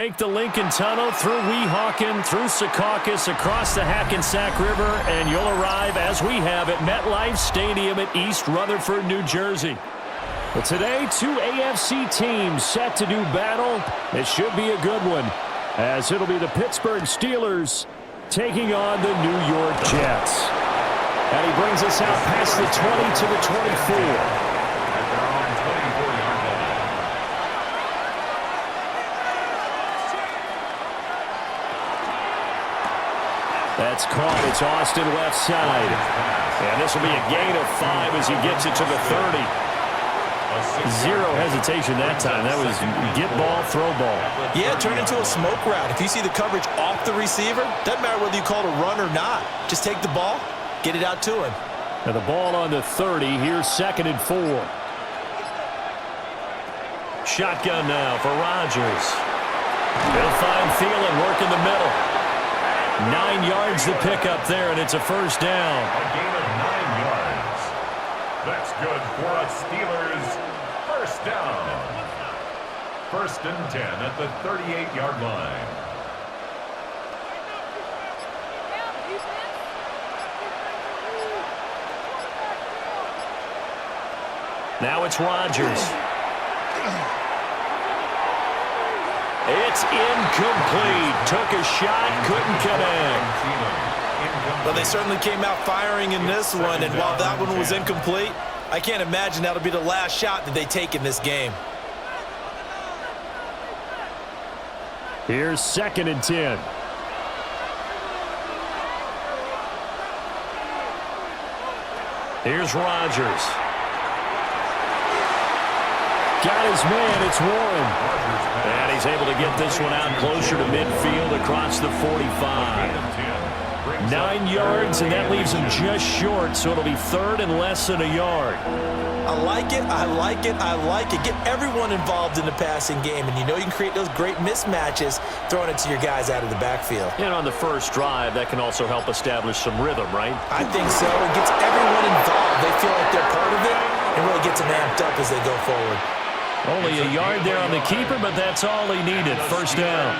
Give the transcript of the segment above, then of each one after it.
Take the Lincoln Tunnel through Weehawken, through Secaucus, across the Hackensack River, and you'll arrive, as we have, at MetLife Stadium at East Rutherford, New Jersey. But today, two AFC teams set to do battle. It should be a good one, as it'll be the Pittsburgh Steelers taking on the New York Jets. And he brings us out past the 20 to the 24. That's caught. It's Austin left side. And this will be a gain of 5 as he gets it to the 30. Zero hesitation that time. That was get ball, throw ball. Yeah, turn into a smoke route. If you see the coverage off the receiver, doesn't matter whether you call it a run or not. Just take the ball, get it out to him. And the ball on the 30. Here's 2nd and 4. Shotgun now for Rodgers. He'll find Thielen, work in the middle. 9 yards to pick up there, and it's a first down. A gain of 9 yards. That's good for a Steelers first down. 1st and 10 at the 38-yard line. Now it's Rodgers. It's incomplete. Took a shot, couldn't connect. Well, they certainly came out firing in this one, and while that one was incomplete, I can't imagine that'll be the last shot that they take in this game. Here's 2nd and 10. Here's Rodgers. Got his man. It's Warren. And he's able to get this one out closer to midfield across the 45. 9 yards, and that leaves him just short, so it'll be 3rd and less than a yard. I like it, I like it, I like it. Get everyone involved in the passing game, and you know you can create those great mismatches throwing it to your guys out of the backfield. And on the first drive, that can also help establish some rhythm, right? I think so. It gets everyone involved. They feel like they're part of it, and really gets them amped up as they go forward. Only a yard there on the keeper, but that's all he needed. First down.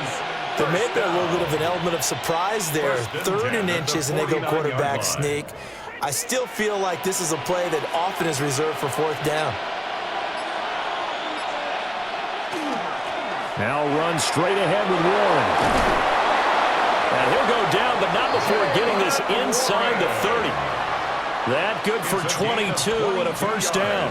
There may be a little bit of an element of surprise there. 3rd and inches, and they go quarterback sneak. I still feel like this is a play that often is reserved for 4th down. Now run straight ahead with Warren. And he'll go down, but not before getting this inside the 30. That good for 22 and a first down.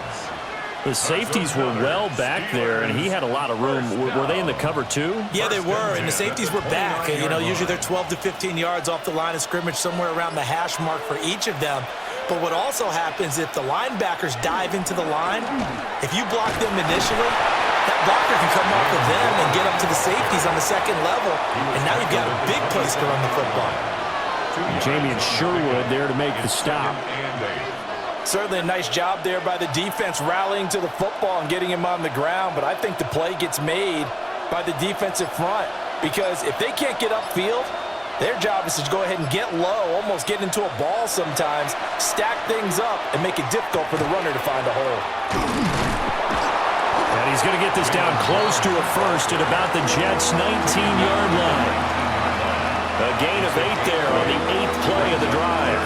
The safeties were well back there, and he had a lot of room. Were they in the cover too? Yeah, they were, and the safeties were back. You know, usually they're 12 to 15 yards off the line of scrimmage, somewhere around the hash mark for each of them. But what also happens if the linebackers dive into the line, if you block them initially, that blocker can come off of them and get up to the safeties on the 2nd level, and now you've got a big place to run the football. Jamie and Sherwood there to make the stop. Certainly a nice job there by the defense rallying to the football and getting him on the ground, but I think the play gets made by the defensive front because if they can't get upfield, their job is to go ahead and get low, almost get into a ball sometimes, stack things up, and make it difficult for the runner to find a hole. And he's going to get this down close to a first at about the Jets' 19-yard line. A gain of 8 there on the 8th play of the drive.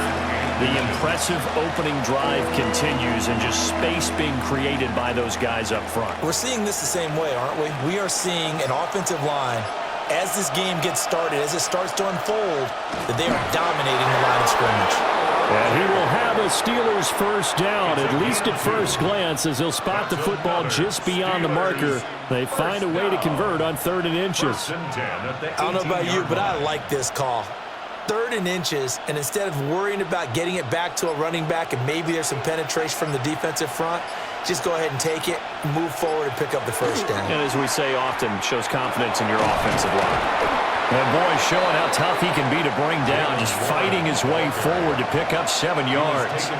The impressive opening drive continues, and just space being created by those guys up front. We're seeing this the same way, aren't we? We are seeing an offensive line, as this game gets started, as it starts to unfold, that they are dominating the line of scrimmage. And he will have a Steelers first down, at least at first glance, as he'll spot the football just beyond the marker. They find a way to convert on 3rd and inches. I don't know about you, but I like this call. 3rd and inches, and instead of worrying about getting it back to a running back and maybe there's some penetration from the defensive front, just go ahead and take it, move forward, and pick up the first down. And as we say often, shows confidence in your offensive line. And boy, showing how tough he can be to bring down, just fighting his way forward to pick up 7 yards.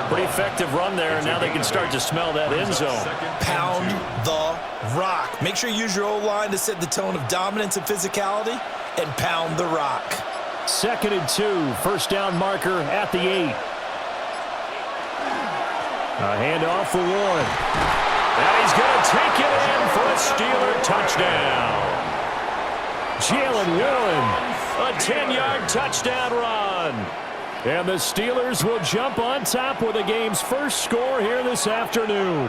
Pretty effective run there, and now they can start to smell that end zone. Pound the rock. Make sure you use your O-line to set the tone of dominance and physicality, and pound the rock. 2nd and 2, first down marker at the 8. A handoff for Warren. And he's going to take it in for a Steeler touchdown. Jalen Warren, a 10-yard touchdown run. And the Steelers will jump on top with the game's first score here this afternoon.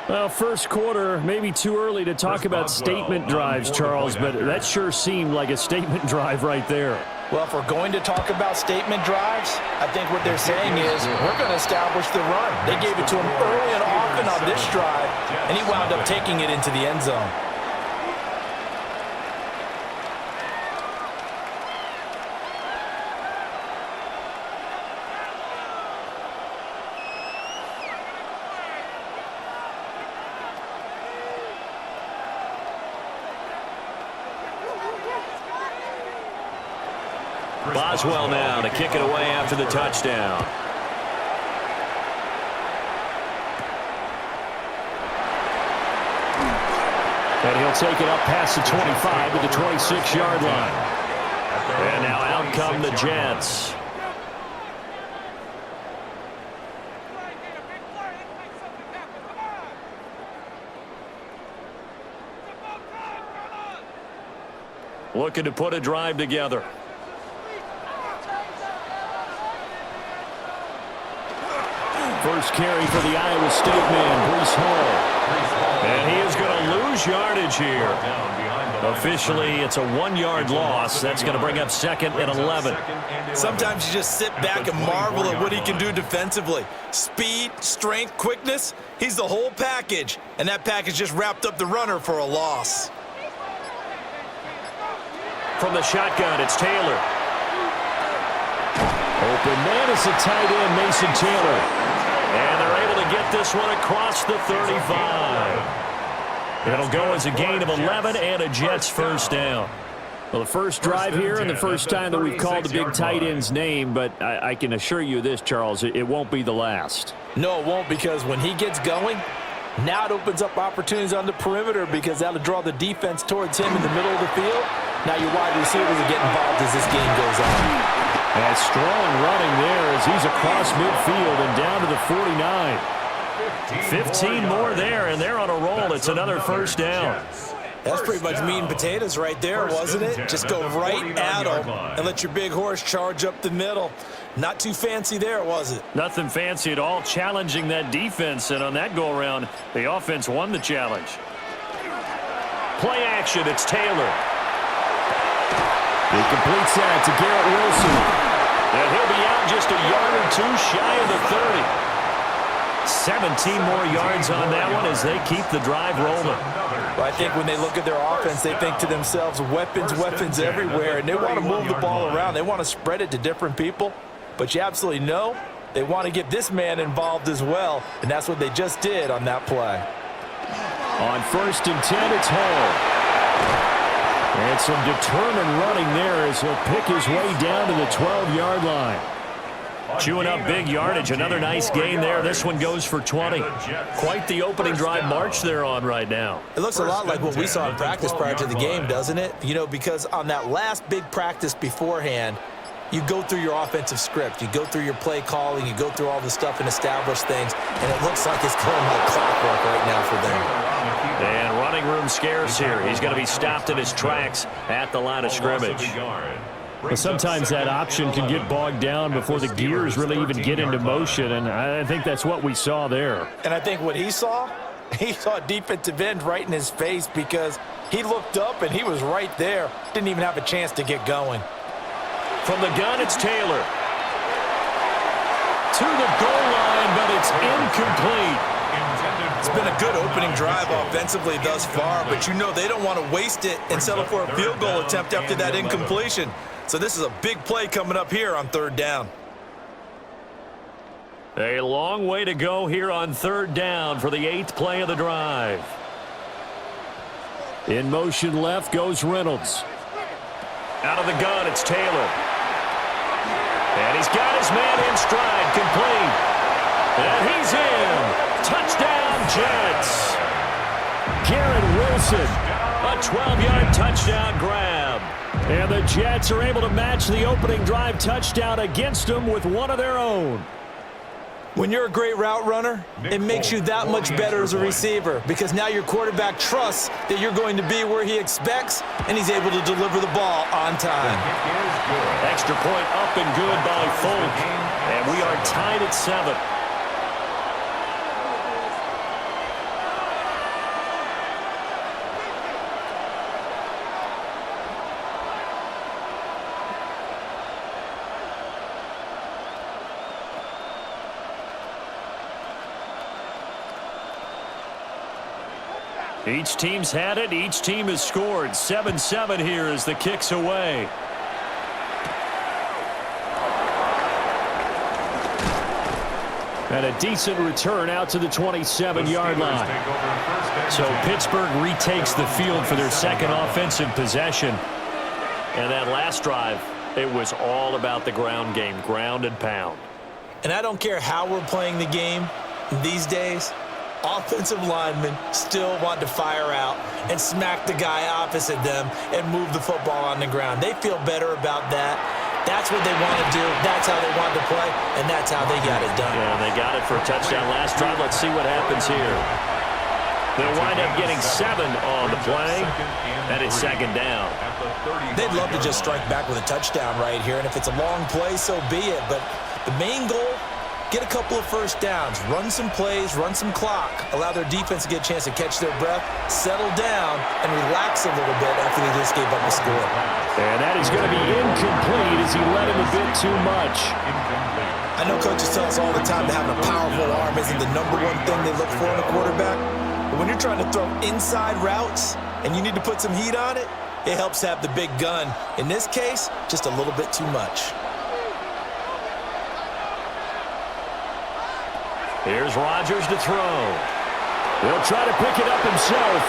Well, first quarter, maybe too early to talk about statement drives, Charles, but that sure seemed like a statement drive right there. Well, if we're going to talk about statement drives, I think what they're saying is we're going to establish the run. They gave it to him early and often on this drive, and he wound up taking it into the end zone. Boswell now to kick it away after the touchdown. And he'll take it up past the 25 to the 26-yard line. And now out come the Jets. Looking to put a drive together. First carry for the Iowa State man, Breece Hall. And he is going to lose yardage here. Officially, it's a 1-yard loss. That's going to bring up 2nd and 11. Sometimes you just sit back and marvel at what he can do defensively. Speed, strength, quickness, he's the whole package. And that package just wrapped up the runner for a loss. From the shotgun, it's Taylor. Open man is the tight end, Mason Taylor. And they're able to get this one across the 35. It'll go as a gain of 11 and a Jets first down. Well, the first drive here and the first time that we've called the big tight end's name, but I can assure you this, Charles, it won't be the last. No, it won't, because when he gets going, now it opens up opportunities on the perimeter because that'll draw the defense towards him in the middle of the field. Now your wide receivers will get involved as this game goes on. And strong running there as he's across midfield and down to the 49. 15 more there, and they're on a roll. It's another first down. That's pretty much meat and potatoes right there, wasn't it? Just go right at them and let your big horse charge up the middle. Not too fancy there, was it? Nothing fancy at all, challenging that defense, and on that go-around, the offense won the challenge. Play action, it's Taylor. He completes that to Garrett Wilson. And he'll be out just a yard or two shy of the 30. 17 more yards on that one as they keep the drive rolling. Well, I think when they look at their offense, they think to themselves, weapons, weapons everywhere, and they want to move the ball around. They want to spread it to different people, but you absolutely know they want to get this man involved as well, and that's what they just did on that play. On 1st and 10, it's Hall. And some determined running there as he'll pick his way down to the 12-yard line. Chewing up big yardage. Another nice gain there. This one goes for 20. Quite the opening drive march they're on right now. It looks a lot like what we saw in practice prior to the game, doesn't it? You know, because on that last big practice beforehand, you go through your offensive script. You go through your play calling. You go through all the stuff and establish things. And it looks like it's going like clockwork right now for them. And running room scarce here. He's going to be stopped in his tracks at the line of scrimmage. But sometimes that option can get bogged down before the gears really even get into motion, and I think that's what we saw there. And I think what he saw a defensive end right in his face because he looked up and he was right there. Didn't even have a chance to get going. From the gun, it's Taylor. To the goal line, but it's incomplete. It's been a good opening drive offensively thus far, but you know they don't want to waste it and settle for a field goal attempt after that incompletion. So this is a big play coming up here on 3rd down. A long way to go here on 3rd down for the 8th play of the drive. In motion left goes Reynolds. Out of the gun, it's Taylor. And he's got his man in stride, complete. And he's in. Touchdown, Jets. Garrett Wilson, a 12-yard touchdown grab. And the Jets are able to match the opening drive touchdown against them with one of their own. When you're a great route runner, it makes you that much better as a receiver because now your quarterback trusts that you're going to be where he expects, and he's able to deliver the ball on time. Extra point up and good by Folk, and we are tied at 7. Each team's had it. Each team has scored. 7-7 here as the kick's away. And a decent return out to the 27-yard line. So Pittsburgh retakes the field for their second offensive possession. And that last drive, it was all about the ground game, ground and pound. And I don't care how we're playing the game these days, offensive linemen still want to fire out and smack the guy opposite them and move the football on the ground. They feel better about that. That's what they want to do. That's how they want to play, and that's how they got it done. Yeah, they got it for a touchdown last drive. Let's see what happens here. They'll wind up getting 7 on the play, and it's second down. They'd love to just strike back with a touchdown right here, and if it's a long play, so be it. But the main goal, get a couple of first downs, run some plays, run some clock, allow their defense to get a chance to catch their breath, settle down, and relax a little bit after they just gave up a score. And that is going to be incomplete as he led him a bit too much. I know coaches tell us all the time that having a powerful arm isn't the number one thing they look for in a quarterback. But when you're trying to throw inside routes and you need to put some heat on it, it helps have the big gun. In this case, just a little bit too much. Here's Rodgers to throw. He'll try to pick it up himself.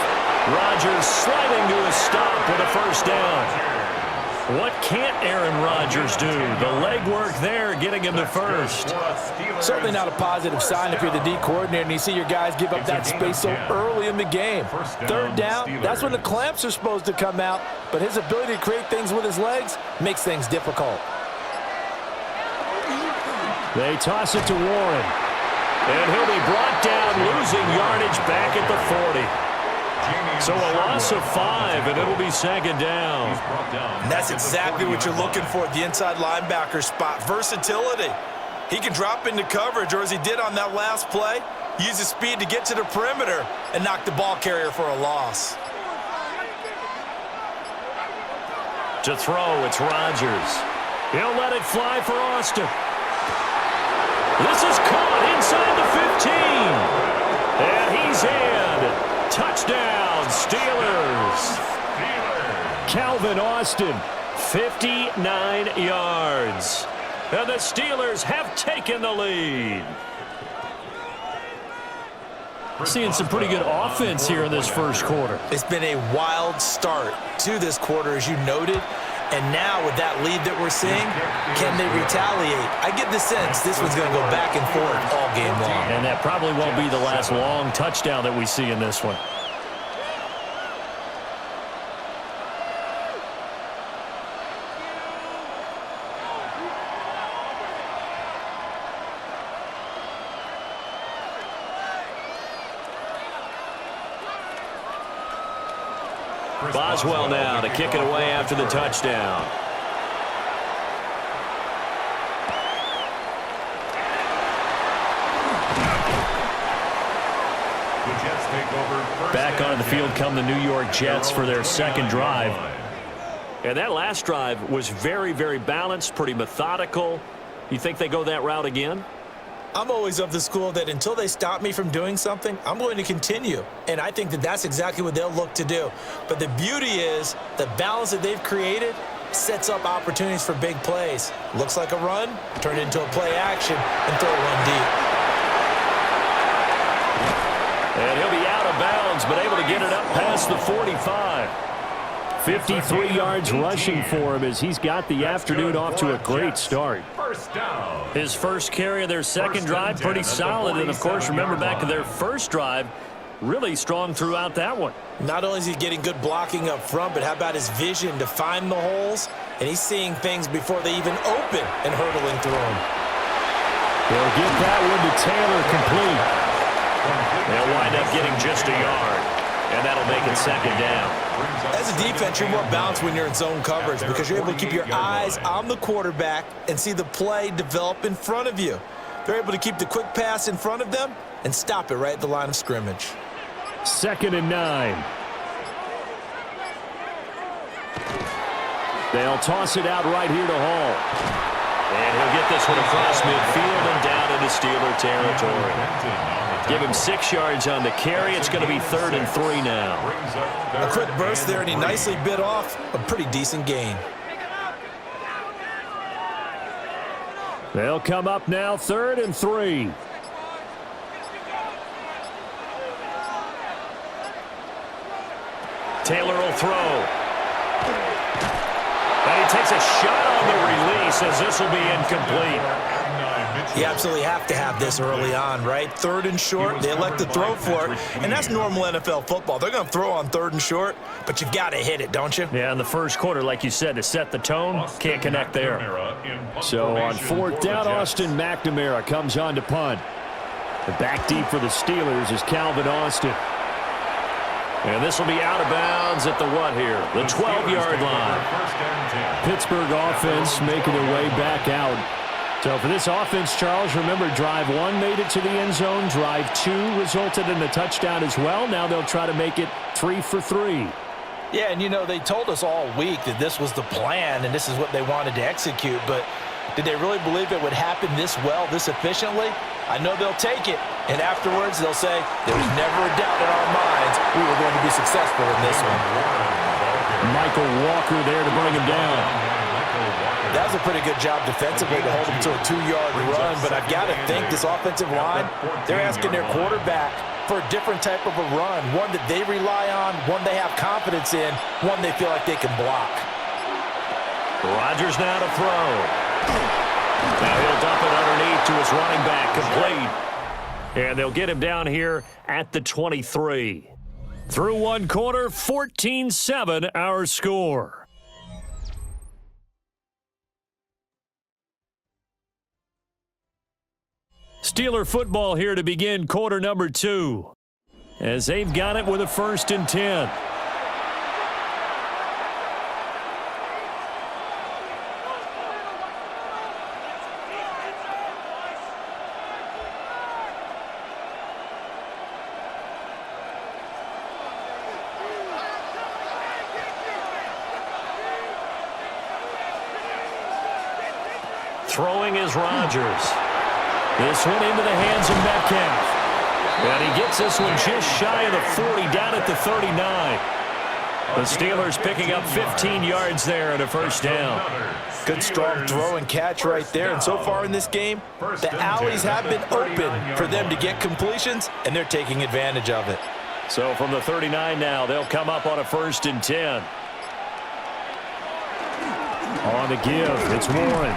Rodgers sliding to a stop with a first down. What can't Aaron Rodgers do? The legwork there getting him to first. Certainly not a positive sign if you're the D coordinator and you see your guys give up that space so early in the game. Third down, that's when the clamps are supposed to come out, but his ability to create things with his legs makes things difficult. They toss it to Warren. And he'll be brought down, losing yardage back at the 40. So a loss of 5, and it'll be second down. And that's exactly what you're looking for at the inside linebacker spot, versatility. He can drop into coverage, or as he did on that last play, use his speed to get to the perimeter and knock the ball carrier for a loss. To throw, it's Rodgers. He'll let it fly for Austin. This is caught inside the 15. And he's in. Touchdown, Steelers. Calvin Austin, 59 yards. And the Steelers have taken the lead. Seeing some pretty good offense here in this first quarter. It's been a wild start to this quarter, as you noted. And now with that lead that we're seeing, can they retaliate? I get the sense this one's going to go back and forth all game long. And that probably won't be the last long touchdown that we see in this one. Boswell now to kick it away after the touchdown. Back onto the field come the New York Jets for their second drive. And that last drive was very, very balanced, pretty methodical. You think they go that route again? I'm always of the school that until they stop me from doing something, I'm going to continue. And I think that that's exactly what they'll look to do. But the beauty is the balance that they've created sets up opportunities for big plays. Looks like a run, turn it into a play action, and throw one deep. And he'll be out of bounds, but able to get it up past the 45. 53 yards rushing for him as he's got the afternoon off to a great start. His first carry of their second drive, pretty solid. And, of course, remember back to their first drive, really strong throughout that one. Not only is he getting good blocking up front, but how about his vision to find the holes? And he's seeing things before they even open and hurdling through them. They'll get that one to Taylor, complete. They'll wind up getting just a yard, and that'll make it second down. As a defense, you're more balanced when you're in zone coverage because you're able to keep your eyes on the quarterback and see the play develop in front of you. They're able to keep the quick pass in front of them and stop it right at the line of scrimmage. 2nd and 9. They'll toss it out right here to Hall. And he'll get this one across midfield and down into Steeler territory. Give him 6 yards on the carry. It's going to be 3rd and 3 now. A quick burst there, and he nicely bit off a pretty decent gain. They'll come up now 3rd and 3. Taylor will throw. And he takes a shot on the release as this will be incomplete. You absolutely have to have this early on, right? 3rd and short, they elect to throw for it, and that's normal NFL football. They're going to throw on 3rd and short, but you've got to hit it, don't you? Yeah, in the first quarter, like you said, to set the tone, can't connect there. So on 4th down, Austin McNamara comes on to punt. The back deep for the Steelers is Calvin Austin. And this will be out of bounds at the what here? The 12-yard line. Pittsburgh offense making their way back out. So for this offense, Charles, remember, drive 1 made it to the end zone. Drive 2 resulted in a touchdown as well. Now they'll try to make it 3 for 3. Yeah, and you know, they told us all week that this was the plan and this is what they wanted to execute, but did they really believe it would happen this well, this efficiently? I know they'll take it, and afterwards they'll say, there was never a doubt in our minds we were going to be successful in this one. Michael Walker there to bring him down. That was a pretty good job defensively to hold him to a 2-yard run, but I've got to think this offensive line, they're asking their quarterback for a different type of a run, one that they rely on, one they have confidence in, one they feel like they can block. Rodgers now to throw. Now he'll dump it underneath to his running back, complete. And they'll get him down here at the 23. Through one quarter, 14-7 our score. Steeler football here to begin quarter number 2. As they've got it with a 1st and 10. Throwing is Rodgers. This one into the hands of Metcalf. And he gets this one just shy of the 40, down at the 39. The Steelers picking up 15 yards there and a 1st down. Good strong throw and catch right there. And so far in this game, the alleys have been open for them to get completions, and they're taking advantage of it. So from the 39 now, they'll come up on a 1st and 10. On the give, it's Warren.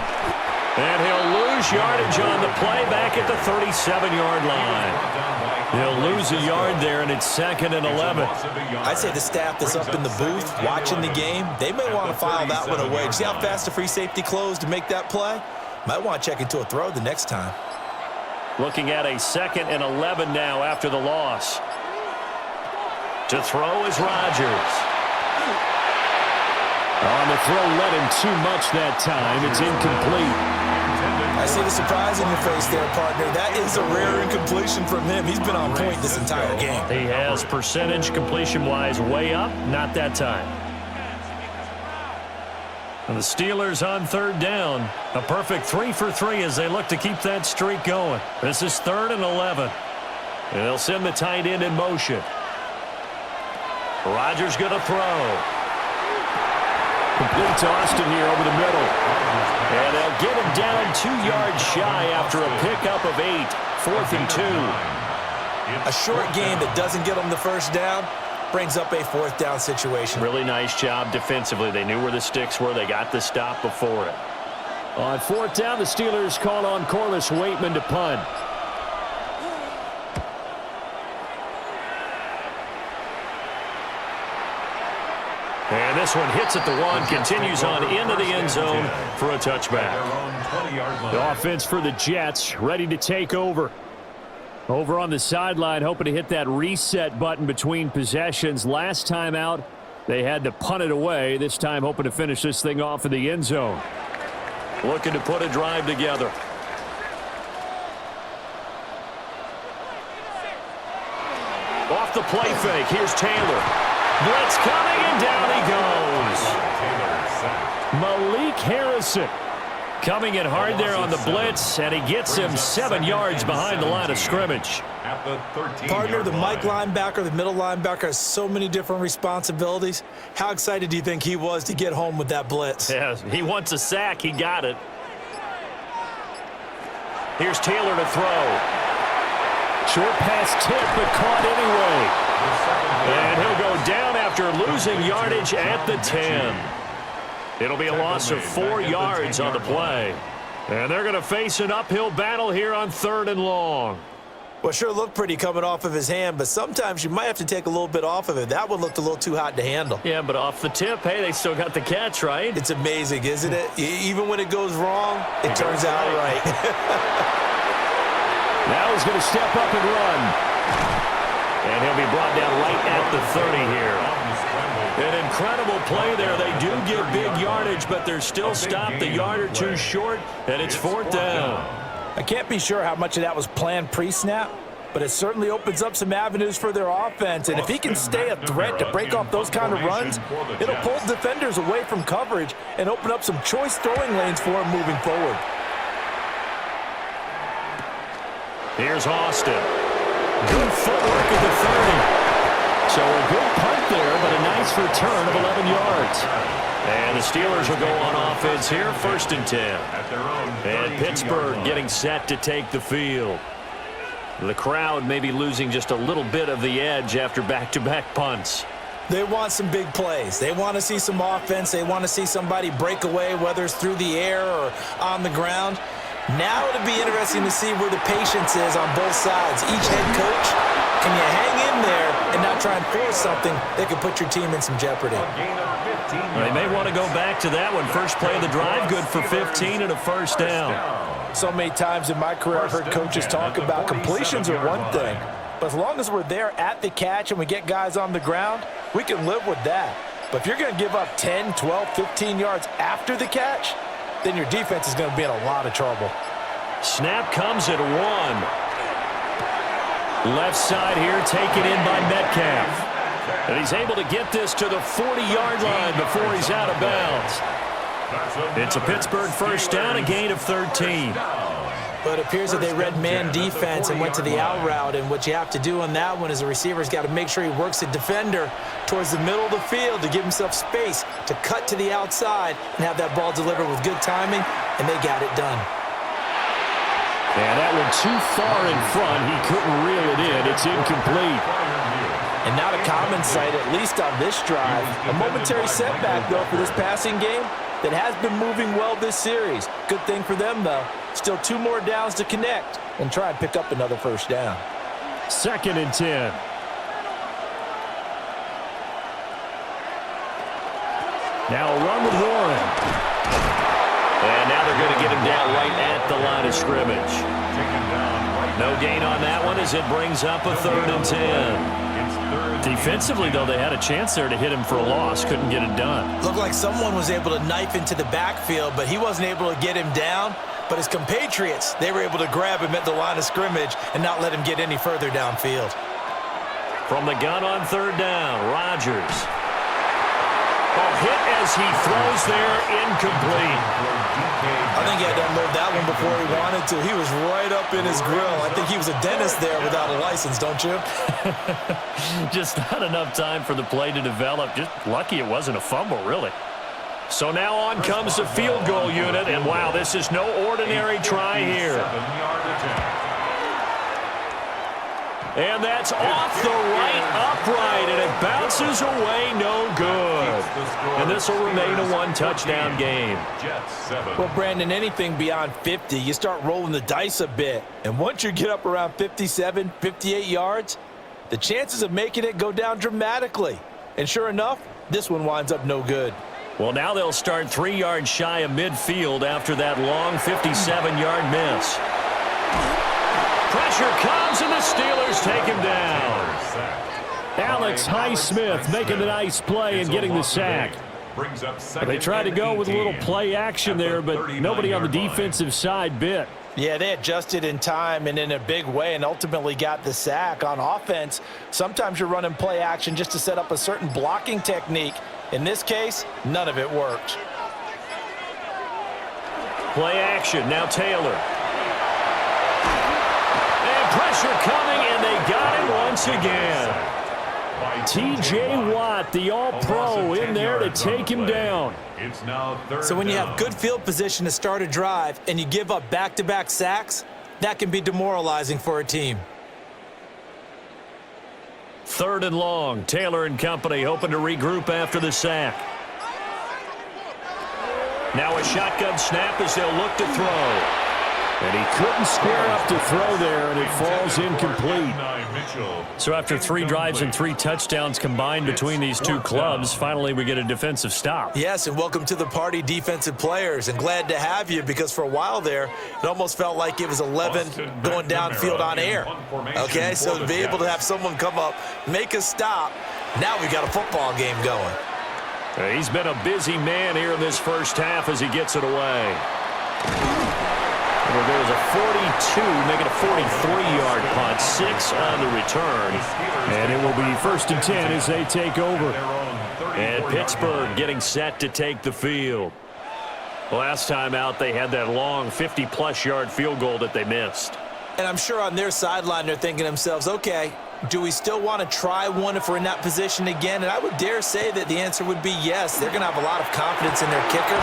And he'll lose yardage on the play back at the 37-yard line. He'll lose a yard there, and it's 2nd and 11. I'd say the staff that's up in the booth watching the game, they may want to file that one away. See how fast the free safety closed to make that play? Might want to check into a throw the next time. Looking at a 2nd and 11 now after the loss. To throw is Rodgers. On the throw, let him too much that time. It's incomplete. I see the surprise in your face there, partner. That is a rare incompletion from him. He's been on point this entire game. He has percentage completion-wise way up. Not that time. And the Steelers on 3rd down. A perfect 3 for 3 as they look to keep that streak going. This is 3rd and 11. And they'll send the tight end in motion. Rodgers going to throw. Complete to Austin here over the middle. And they'll get him down 2 yards shy after a pickup of 8. 4th and 2. A short game that doesn't get them the 1st down brings up a 4th down situation. Really nice job defensively. They knew where the sticks were. They got the stop before it. On 4th down, the Steelers call on Corliss Waitman to punt. And this one hits at the 1, continues on into the end zone for a touchback. The offense for the Jets ready to take over. Over on the sideline, hoping to hit that reset button between possessions. Last time out, they had to punt it away. This time, hoping to finish this thing off in the end zone. Looking to put a drive together. Off the play fake, here's Taylor. Blitz coming, and down he goes. Malik Harrison coming in hard there on the blitz, and he gets him 7 yards behind the line of scrimmage. Partner, the Mike linebacker, the middle linebacker, has so many different responsibilities. How excited do you think he was to get home with that blitz? Yeah, he wants a sack. He got it. Here's Taylor to throw. Short pass tip, but caught anyway. And he'll go down after losing yardage at the 10. It'll be a loss of 4 yards on the play. And they're going to face an uphill battle here on 3rd and long. Well, sure looked pretty coming off of his hand, but sometimes you might have to take a little bit off of it. That one looked a little too hot to handle. Yeah, but off the tip, hey, they still got the catch, right? It's amazing, isn't it? Even when it goes wrong, it turns out right. Now he's going to step up and run. And he'll be brought down right at the 30 here. An incredible play there. They do get big yardage, but they're still stopped a yard or two short, and it's 4th down. I can't be sure how much of that was planned pre-snap, but it certainly opens up some avenues for their offense. And if he can stay a threat to break off those kind of runs, it'll pull defenders away from coverage and open up some choice throwing lanes for him moving forward. Here's Austin. Good footwork at the 30. So a good punt there, but a nice return of 11 yards. And the Steelers will go on offense here, 1st and 10. And Pittsburgh getting set to take the field. The crowd may be losing just a little bit of the edge after back-to-back punts. They want some big plays. They want to see some offense. They want to see somebody break away, whether it's through the air or on the ground. Now it'll be interesting to see where the patience is on both sides. Each head coach, can you hang in there and not try and force something that could put your team in some jeopardy? They may want to go back to that one. First play of the drive, good for 15 and a 1st down. So many times in my career I've heard coaches talk about completions are one thing, but as long as we're there at the catch and we get guys on the ground, we can live with that. But if you're going to give up 10, 12, 15 yards after the catch, then your defense is going to be in a lot of trouble. Snap comes at 1. Left side here taken in by Metcalf. And he's able to get this to the 40-yard line before he's out of bounds. It's a Pittsburgh 1st down, a gain of 13. But it appears that they read man defense and went to the out route. And what you have to do on that one is the receiver's got to make sure he works the defender towards the middle of the field to give himself space to cut to the outside and have that ball delivered with good timing, and they got it done. And that one too far in front. He couldn't reel it in. It's incomplete. And not a common sight, at least on this drive. A momentary setback, though, for this passing game that has been moving well this series. Good thing for them, though. Still 2 more downs to connect and try and pick up another 1st down. 2nd and 10. Now a run with Warren. And now they're going to get him down right at the line of scrimmage. No gain on that one as it brings up a 3rd and 10. Defensively, though, they had a chance there to hit him for a loss. Couldn't get it done. Looked like someone was able to knife into the backfield, but he wasn't able to get him down. But his compatriots, they were able to grab him at the line of scrimmage and not let him get any further downfield. From the gun on 3rd down, Rodgers. Oh, hit as he throws there, incomplete. I think he had to unload that one before he wanted to. He was right up in his grill. I think he was a dentist there without a license, don't you? Just not enough time for the play to develop. Just lucky it wasn't a fumble, really. So now on comes the field goal unit, and wow, this is no ordinary try here. And that's off the right upright, and it bounces away, no good. And this will remain a 1-touchdown game. Well, Brandon, anything beyond 50, you start rolling the dice a bit. And once you get up around 57, 58 yards, the chances of making it go down dramatically. And sure enough, This one winds up no good. Well, now they'll start 3 yards shy of midfield after that long 57-yard miss. Pressure comes, and the Steelers take him down. Alex Highsmith making a nice play and getting the sack. They tried to go with a little play action there, but nobody on the defensive side bit. Yeah, they adjusted in time and in a big way and ultimately got the sack. On offense, sometimes you're running play action just to set up a certain blocking technique. In this case, none of it worked. Play action, now Taylor. And pressure coming, and they got him once again. T.J. Watt, the All-Pro, in there to take him down. So when you have good field position to start a drive and you give up back-to-back sacks, that can be demoralizing for a team. 3rd and long. Taylor and company hoping to regroup after the sack. Now a shotgun snap as they'll look to throw. And he couldn't square up to throw there, and it falls incomplete. So after 3 drives and 3 touchdowns combined between these two clubs, finally we get a defensive stop. Yes, and welcome to the party, defensive players. And glad to have you, because for a while there, it almost felt like it was 11 going downfield on air. Okay, so to be able to have someone come up, make a stop, now we've got a football game going. He's been a busy man here in this first half as he gets it away. Well, there's a 42, making a 43-yard punt, 6 on the return. And it will be 1st and 10 as they take over. And Pittsburgh getting set to take the field. Last time out, they had that long 50-plus yard field goal that they missed. And I'm sure on their sideline they're thinking to themselves, okay, do we still want to try one if we're in that position again? And I would dare say that the answer would be yes. They're going to have a lot of confidence in their kicker.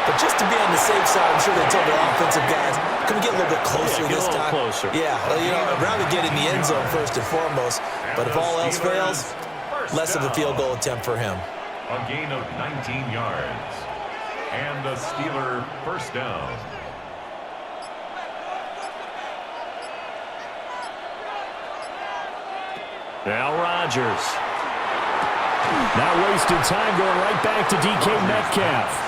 But just to be on the safe side, I'm sure they told their offensive guys, can we get a little bit closer this time? Closer. Yeah, well, you know, I'd rather get in the end zone first and foremost. But if all else fails, less of a field goal attempt for him. A gain of 19 yards. And a Steeler first down. Now Rodgers. Not wasting time, going right back to DK Metcalf.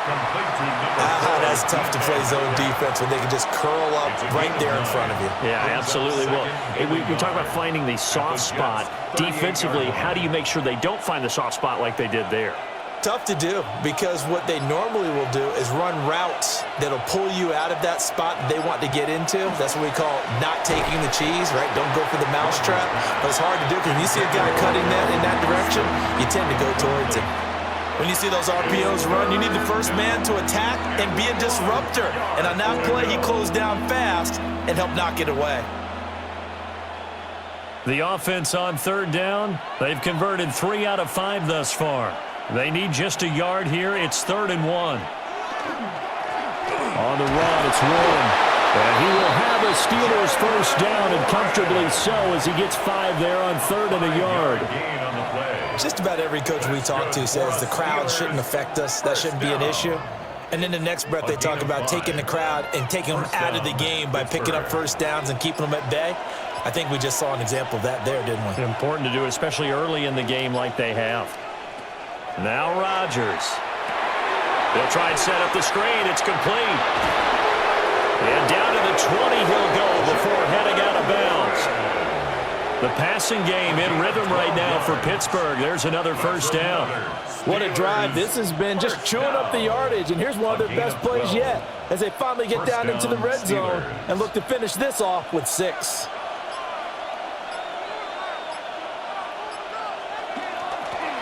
That's tough to play zone defense when they can just curl up right there in front of you. Yeah, absolutely. Well, we talk about finding the soft spot. Defensively, how do you make sure they don't find the soft spot like they did there? Tough to do, because what they normally will do is run routes that'll pull you out of that spot they want to get into. That's what we call not taking the cheese, right? Don't go for the mousetrap. But it's hard to do because when you see a guy cutting that in that direction, you tend to go towards him. When you see those RPOs run, you need the first man to attack and be a disruptor. And on that play, he closed down fast and helped knock it away. The offense on 3rd down, they've converted 3 out of 5 thus far. They need just a yard here. It's 3rd and 1. On the run, it's Warren. And he will have a Steelers first down, and comfortably so, as he gets 5 there on 3rd and a yard. Just about every coach we talk to says the crowd shouldn't affect us. That shouldn't be an issue. And in the next breath, they talk about taking the crowd and taking them out of the game by picking up first downs and keeping them at bay. I think we just saw an example of that there, didn't we? Important to do, especially early in the game like they have. Now Rodgers. They'll try and set up the screen. It's complete. And down to the 20 he'll go before heading out of bounds. The passing game in rhythm right now for Pittsburgh. There's another first down. What a drive. This has been just chewing up the yardage, and here's one of their best plays yet as they finally get down into the red zone and look to finish this off with 6.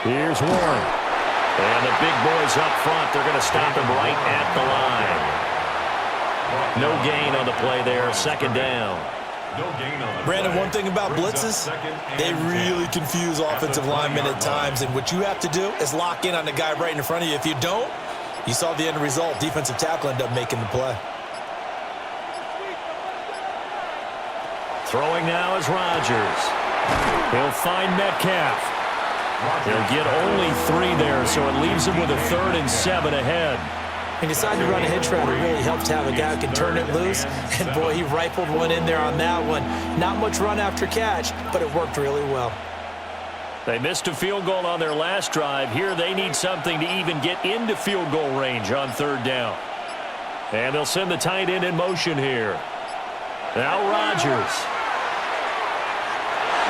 Here's Warren. And the big boys up front, they're going to stop him right at the line. No gain on the play there, 2nd down. Brandon, one thing about blitzes, they really confuse offensive linemen at times, and what you have to do is lock in on the guy right in front of you. If you don't, you saw the end result. Defensive tackle ended up making the play. Throwing now is Rodgers. He'll find Metcalf. He'll get only 3 there, so it leaves him with a 3rd and 7 ahead. And decided to run a hitch route. It really helps to have a guy who can turn it loose. And, boy, he rifled one in there on that one. Not much run after catch, but it worked really well. They missed a field goal on their last drive. Here they need something to even get into field goal range on third down. And they'll send the tight end in motion here. Now Rodgers.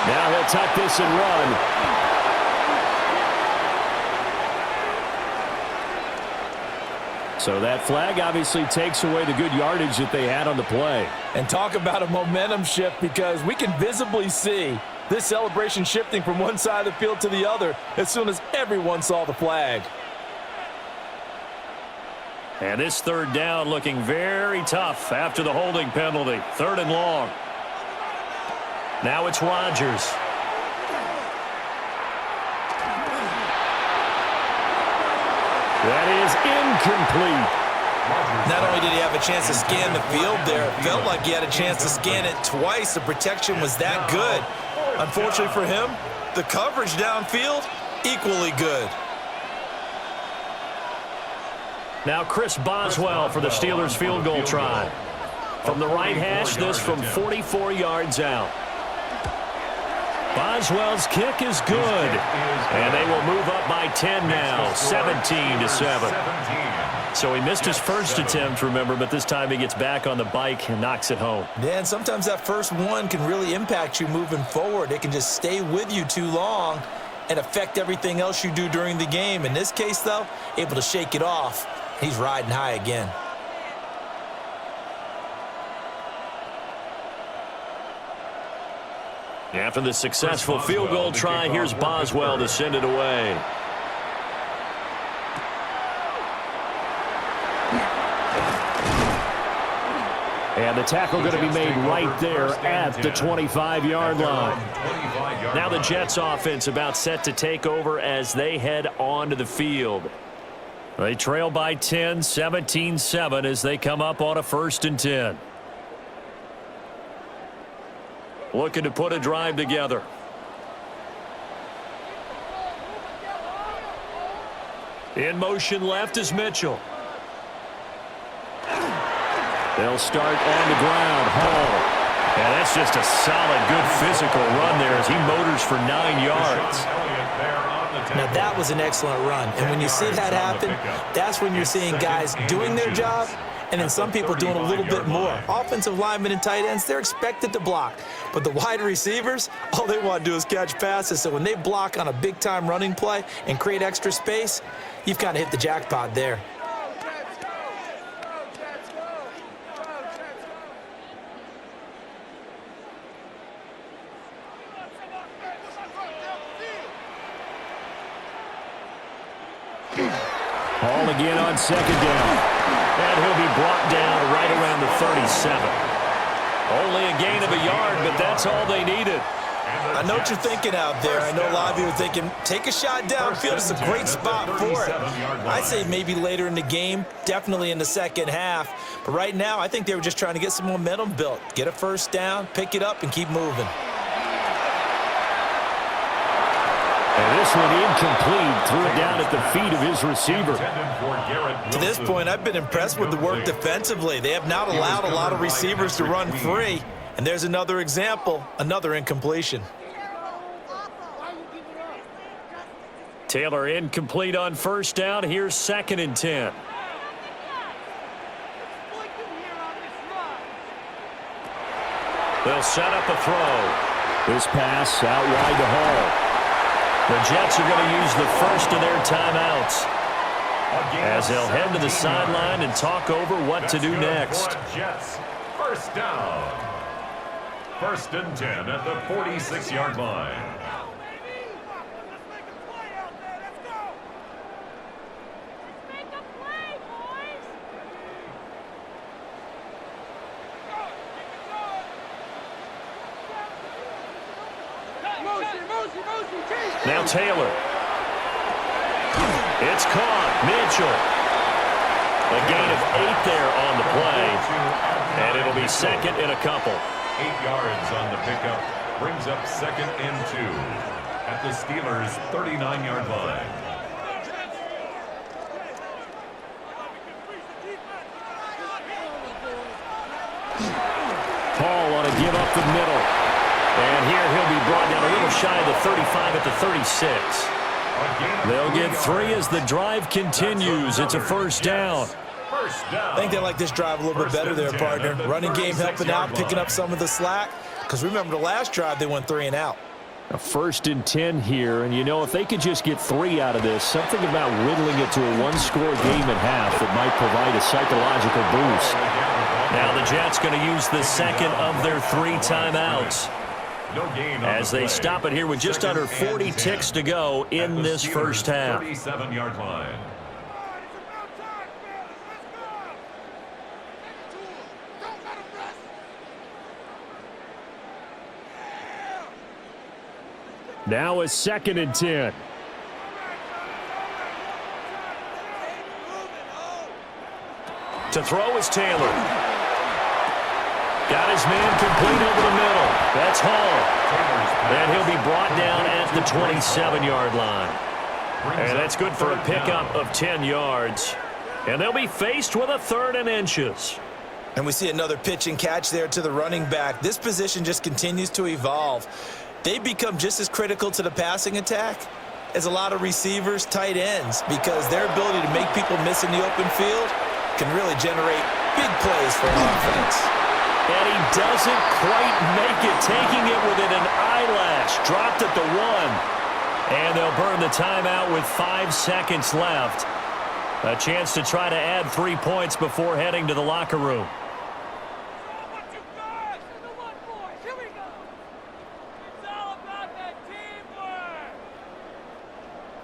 Now he'll tuck this and run. So that flag obviously takes away the good yardage that they had on the play. And talk about a momentum shift, because we can visibly see this celebration shifting from one side of the field to the other as soon as everyone saw the flag. And this third down looking very tough after the holding penalty. Third and long. Now it's Rodgers. That is incomplete. Not only did he have a chance to scan the field there, it felt like he had a chance to scan it twice. The protection was that good. Unfortunately for him, the coverage downfield, equally good. Now Chris Boswell for the Steelers field goal try. From the right hash, this from 44 yards out. Boswell's kick is good. And they will move up by 10 now, 17-7. So he missed his first attempt, remember, but this time he gets back on the bike and knocks it home. Yeah, and sometimes that first one can really impact you moving forward. It can just stay with you too long and affect everything else you do during the game. In this case, though, able to shake it off. He's riding high again. After the successful field goal try, here's Boswell to send it away. And the tackle going to be made right there at the 25-yard line. Now the Jets offense about set to take over as they head onto the field. They trail by 10, 17-7 as they come up on a 1st and 10. Looking to put a drive together. In motion left is Mitchell. They'll start on the ground. Hall. And that's just a solid, good physical run there as he motors for 9 yards. Now that was an excellent run. And when you see that happen, that's when you're seeing guys doing their job and then some people doing a little bit more. Offensive linemen and tight ends, they're expected to block. But the wide receivers, all they want to do is catch passes. So when they block on a big-time running play and create extra space, you've kind of hit the jackpot there. Hall again on 2nd down. And he'll be brought down right around the 37. Only a gain of a yard, but that's all they needed. I know what you're thinking out there. I know a lot of you are thinking, take a shot downfield. It's a great spot for it. I'd say maybe later in the game, definitely in the second half. But right now, I think they were just trying to get some momentum built. Get a 1st down, pick it up, and keep moving. And this one incomplete, threw it down at the feet of his receiver. To this point, I've been impressed with the work defensively. They have not allowed a lot of receivers to run free. And there's another example, another incompletion. Taylor incomplete on 1st down. Here's 2nd and 10. They'll set up a throw. This pass out wide to Hall. The Jets are going to use the first of their timeouts as they'll head to the sideline and talk over what to do next. Jets, 1st down. 1st and 10 at the 46-yard line. Now Taylor. It's caught. Mitchell. A gain of 8 there on the play. And it'll be 2nd and a couple. 8 yards on the pickup. Brings up 2nd and 2 at the Steelers' 39-yard line. Paul on a give up the middle. And here he'll be brought down a little shy of the 35 at the 36. They'll get 3 as the drive continues. It's a first down. I think they like this drive a little bit better there, partner. Running game helping out, picking up some of the slack. Because remember, the last drive, they went 3 and out. A 1st and 10 here, and you know, if they could just get 3 out of this, something about whittling it to a one-score game at half that might provide a psychological boost. Now the Jets going to use the second of their 3 timeouts as they stop it here with just under 40 ticks to go in this first half. 37-yard line. Now a 2nd and 10. To throw is Taylor. Got his man complete over the middle. That's Hall. And he'll be brought down at the 27-yard line. And that's good for a pickup of 10 yards. And they'll be faced with a 3rd and inches. And we see another pitch and catch there to the running back. This position just continues to evolve. They become just as critical to the passing attack as a lot of receivers, tight ends, because their ability to make people miss in the open field can really generate big plays for an offense. And he doesn't quite make it, taking it within an eyelash. Dropped at the 1. And they'll burn the timeout with 5 seconds left. A chance to try to add 3 points before heading to the locker room.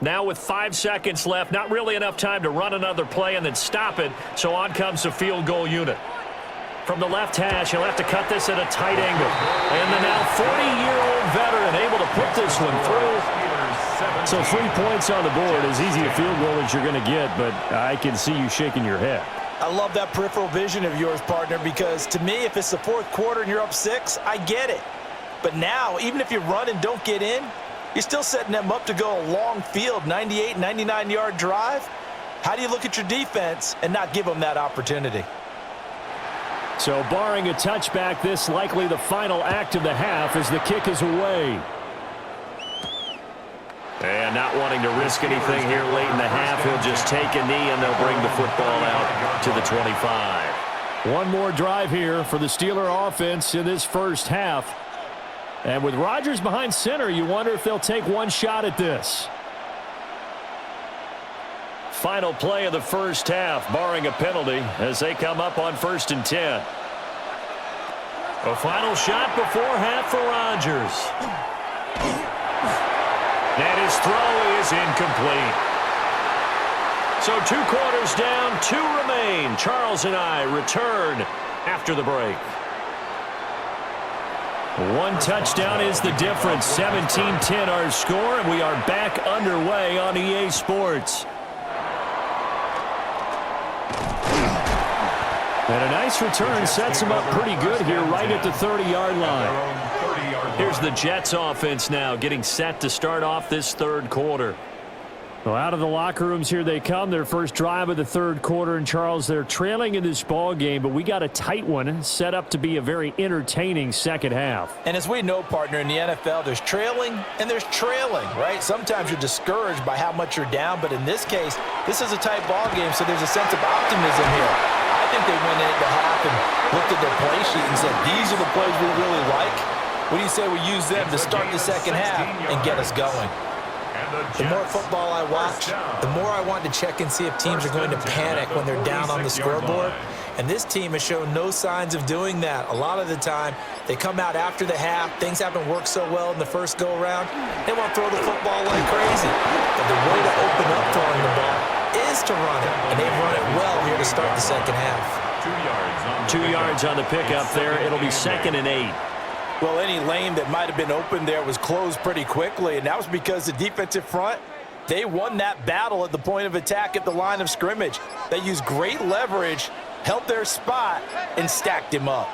Now with 5 seconds left, not really enough time to run another play and then stop it, so on comes the field goal unit. From the left hash, he'll have to cut this at a tight angle. And the now 40-year-old veteran able to put this one through. So 3 points on the board, as easy a field goal as you're going to get, but I can see you shaking your head. I love that peripheral vision of yours, partner, because to me, if it's the 4th quarter and you're up 6, I get it. But now, even if you run and don't get in, you're still setting them up to go a long field, 98, 99-yard drive. How do you look at your defense and not give them that opportunity? So barring a touchback, this likely the final act of the half as the kick is away. And not wanting to risk anything here late in the half, he'll just take a knee and they'll bring the football out to the 25. One more drive here for the Steeler offense in this first half. And with Rodgers behind center, you wonder if they'll take one shot at this. Final play of the first half, barring a penalty, as they come up on 1st and 10. A final shot before half for Rodgers. And his throw is incomplete. So 2 quarters down, 2 remain. Charles and I return after the break. 1 touchdown is the difference. 17-10 our score, and we are back underway on EA Sports. And a nice return sets him up pretty good here right at the 30-yard line. Here's the Jets offense now getting set to start off this 3rd quarter. Well, out of the locker rooms here they come. Their first drive of the 3rd quarter. And, Charles, they're trailing in this ball game, but we got a tight one set up to be a very entertaining second half. And as we know, partner, in the NFL, there's trailing and there's trailing, right? Sometimes you're discouraged by how much you're down, but in this case, this is a tight ball game, so there's a sense of optimism here. I think they went into half and looked at their play sheet and said, these are the plays we really like. What do you say we use them to start the second half and get us going? The more football I watch, the more I want to check and see if teams are going to panic when they're down on the scoreboard. And this team has shown no signs of doing that. A lot of the time, they come out after the half. Things haven't worked so well in the first go-around. They want to throw the football like crazy. But the way to open up throwing the ball is to run it. And they've run it well here to start the second half. 2 yards on the pickup there. It'll be 2nd and 8. Well, any lane that might have been open there was closed pretty quickly, and that was because the defensive front, they won that battle at the point of attack at the line of scrimmage. They used great leverage, held their spot, and stacked him up.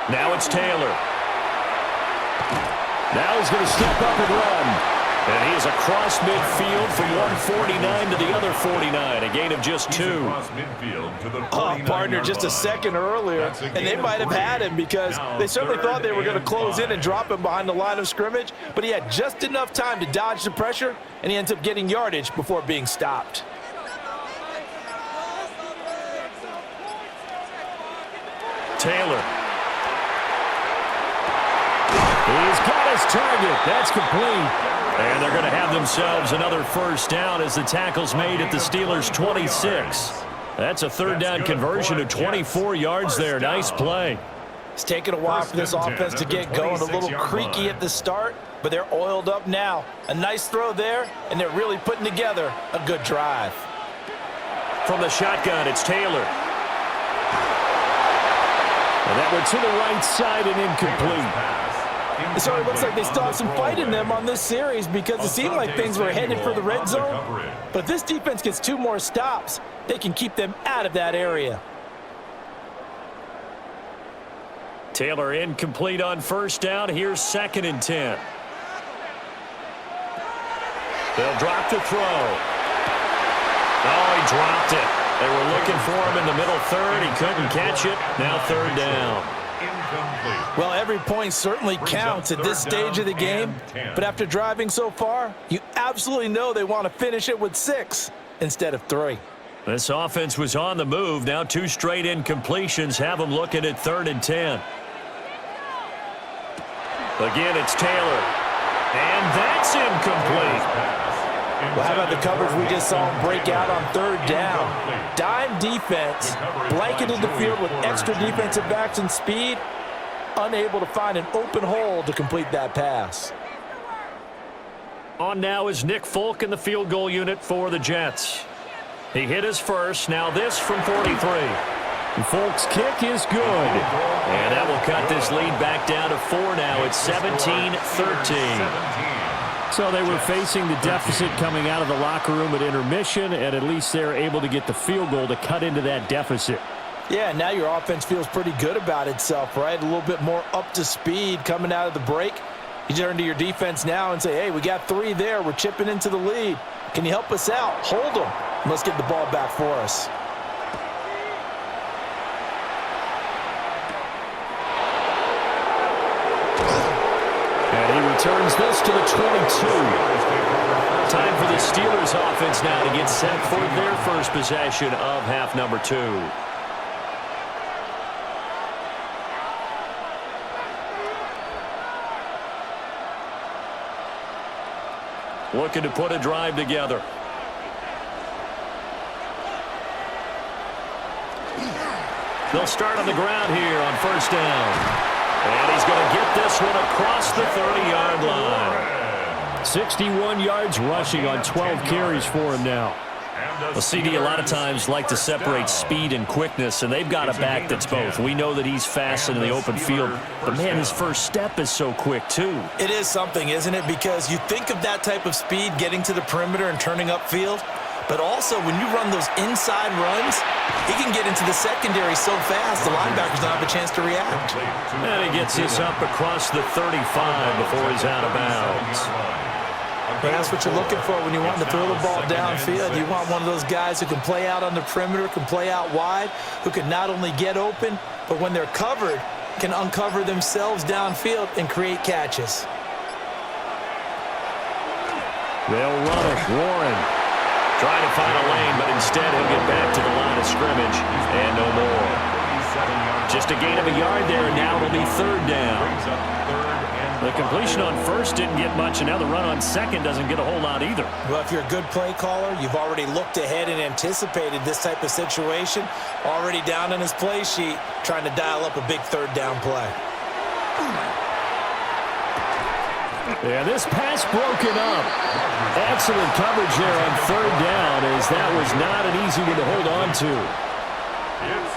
Now it's Taylor. Now he's going to step up and run. And he is across midfield from 149 to the other 49, a gain of just 2. Oh, partner, just a second earlier, and they might have had him because they certainly thought they were going to close in and drop him behind the line of scrimmage, but he had just enough time to dodge the pressure, and he ends up getting yardage before being stopped. Taylor. He's got his target. That's complete. And they're going to have themselves another first down as the tackle's made at the Steelers' 26. That's a third down conversion of 24 yards there. Nice play. It's taken a while for this offense to get going. A little creaky at the start, but they're oiled up now. A nice throw there, and they're really putting together a good drive. From the shotgun, it's Taylor. And that went to the right side and incomplete. It sort of looks like they still have some fight in them on this series because it seemed like things were headed for the red zone. But if this defense gets 2 more stops, they can keep them out of that area. Taylor incomplete on first down. Here's 2nd and 10. They'll drop the throw. Oh, he dropped it. They were looking for him in the middle third. He couldn't catch it. Now 3rd down. Well, every point certainly counts at this stage of the game, but after driving so far, you absolutely know they want to finish it with 6 instead of 3. This offense was on the move. Now 2 straight incompletions have them looking at 3rd and 10. Again, it's Taylor. And that's incomplete. Well, how about the coverage we just saw him break out on 3rd down? Dime defense, blanketed the field with extra defensive backs and speed, unable to find an open hole to complete that pass. On now is Nick Folk in the field goal unit for the Jets. He hit his first. Now this from 43. And Folk's kick is good. And that will cut this lead back down to 4 now. It's 17-13. So they were facing the deficit coming out of the locker room at intermission, and at least they're able to get the field goal to cut into that deficit. Yeah, now your offense feels pretty good about itself, right? A little bit more up to speed coming out of the break. You turn to your defense now and say, hey, we got 3 there. We're chipping into the lead. Can you help us out? Hold them. Let's get the ball back for us. And he returns this to the 22. Time for the Steelers offense now to get set for their first possession of half number 2. Looking to put a drive together. They'll start on the ground here on first down. And he's going to get this one across the 30-yard line. 61 yards rushing on 12 carries for him now. Well, CD a lot of times like to separate speed and quickness, and they've got a back that's both. We know that he's fast in the open field, but, man, his first step is so quick, too. It is something, isn't it? Because you think of that type of speed getting to the perimeter and turning upfield, but also when you run those inside runs, he can get into the secondary so fast the linebackers don't have a chance to react. And he gets this up across the 35 before he's out of bounds. But that's what you're looking for when you want to throw the ball downfield. You want one of those guys who can play out on the perimeter, can play out wide, who can not only get open, but when they're covered, can uncover themselves downfield and create catches. They'll run it. Warren trying to find a lane, but instead he'll get back to the line of scrimmage and no more. Just a gain of a yard there, and now it'll be 3rd down. The completion on first didn't get much, and now the run on second doesn't get a whole lot either. Well, if you're a good play caller, you've already looked ahead and anticipated this type of situation, already down on his play sheet, trying to dial up a big 3rd down play. Yeah, this pass broken up. Excellent coverage there on 3rd down, as that was not an easy one to hold on to.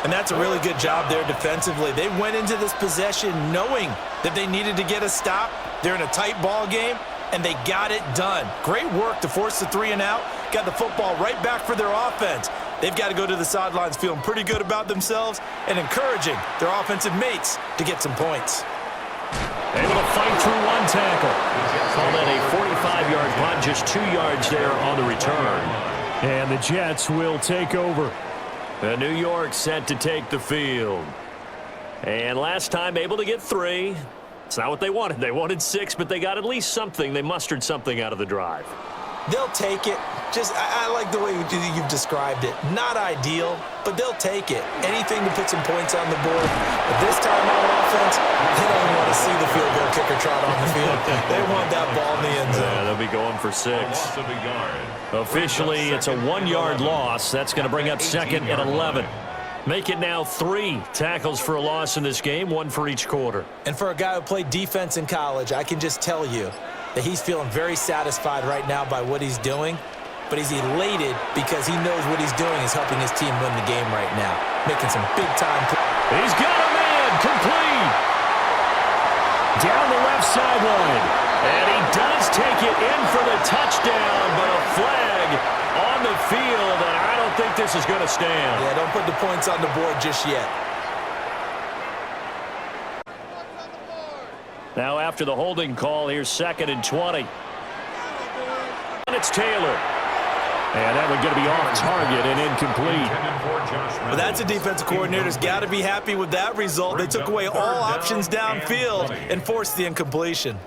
And that's a really good job there defensively. They went into this possession knowing that they needed to get a stop. They're in a tight ball game, and they got it done. Great work to force the 3 and out. Got the football right back for their offense. They've got to go to the sidelines feeling pretty good about themselves and encouraging their offensive mates to get some points. Able to fight through one tackle. Call that a 5-yard punt, just 2 yards there on the return. And the Jets will take over. The New York set to take the field. And last time able to get 3. It's not what they wanted. They wanted 6, but they got at least something. They mustered something out of the drive. They'll take it. I like the way you've described it. Not ideal, but they'll take it. Anything to put some points on the board. But this time on offense, they don't want to see the field goal kicker trot on the field. They want that ball in the end zone. Yeah, they'll be going for 6. Officially, it's a 1-yard loss. That's going to bring up second and 11. Make it now 3 tackles for a loss in this game, 1 for each quarter. And for a guy who played defense in college, I can just tell you that he's feeling very satisfied right now by what he's doing. But he's elated because he knows what he's doing is helping his team win the game right now. Making some big-time plays. He's got a man complete. Down the left sideline. And he does take it in for the touchdown, but a flag on the field, and I don't think this is going to stand. Yeah, don't put the points on the board just yet. Now after the holding call, here's 2nd and 20. And it's Taylor. And that one's going to be off target and incomplete. Well, that's a defensive coordinator's got to be happy with that result. They took away all options downfield and forced the incompletion.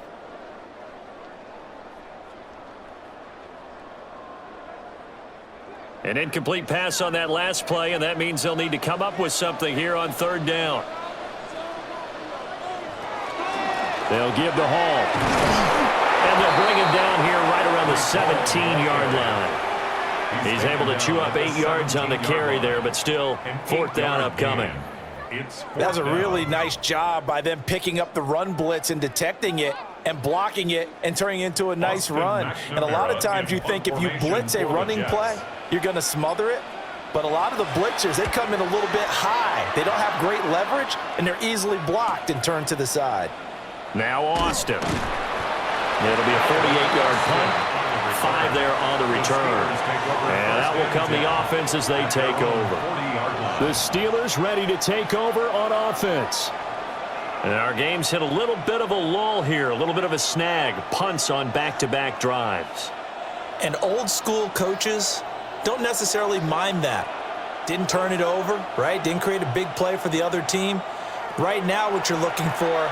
An incomplete pass on that last play, and that means they'll need to come up with something here on 3rd down. They'll give the Hall. And they'll bring him down here right around the 17-yard line. He's able to chew up 8 yards on the carry there, but still 4th down upcoming. That was a really nice job by them picking up the run blitz and detecting it and blocking it and turning it into a nice run. And a lot of times you think if you blitz a running play, you're going to smother it. But a lot of the blitzers, they come in a little bit high. They don't have great leverage, and they're easily blocked and turned to the side. Now Austin. It'll be a 48-yard punt. 5 there on the return. And out will come the offense as they take over. The Steelers ready to take over on offense. And our game's hit a little bit of a lull here, a little bit of a snag. Punts on back-to-back drives. And old-school coaches don't necessarily mind that. Didn't turn it over, right? Didn't create a big play for the other team. Right now what you're looking for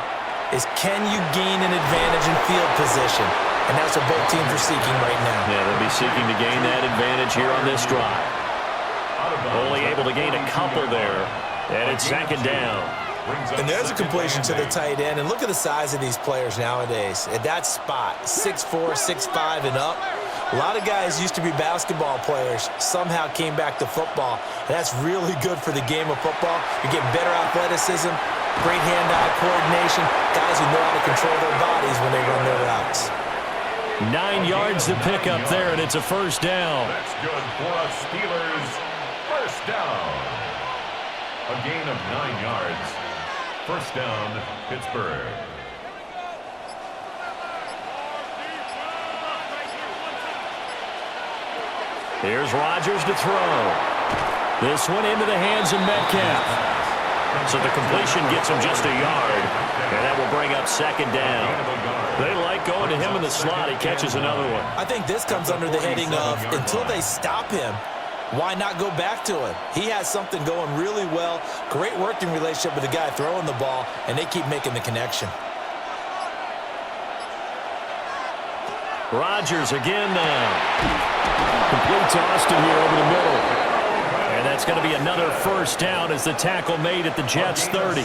is can you gain an advantage in field position? And that's what both teams are seeking right now. Yeah, they'll be seeking to gain that advantage here on this drive. Only able to gain a couple there. And it's 2nd down. And there's a completion to the tight end. And look at the size of these players nowadays. At that spot, 6'4", 6'5", and up. A lot of guys used to be basketball players, somehow came back to football. And that's really good for the game of football. You're getting better athleticism, great hand-eye coordination, guys who know how to control their bodies when they run their routes. 9 yards to pick up there, and it's a 1st down. That's good for us Steelers. 1st down. A gain of 9 yards. 1st down, Pittsburgh. Here's Rodgers to throw. This one into the hands of Metcalf. So the completion gets him just a yard, and that will bring up 2nd down. They like going to him in the slot. He catches another one. I think this comes under the heading of until they stop him, why not go back to him? He has something going really well, great working relationship with the guy throwing the ball, and they keep making the connection. Rodgers again now. Complete to Austin here over the middle. And that's going to be another 1st down as the tackle made at the Jets' 30.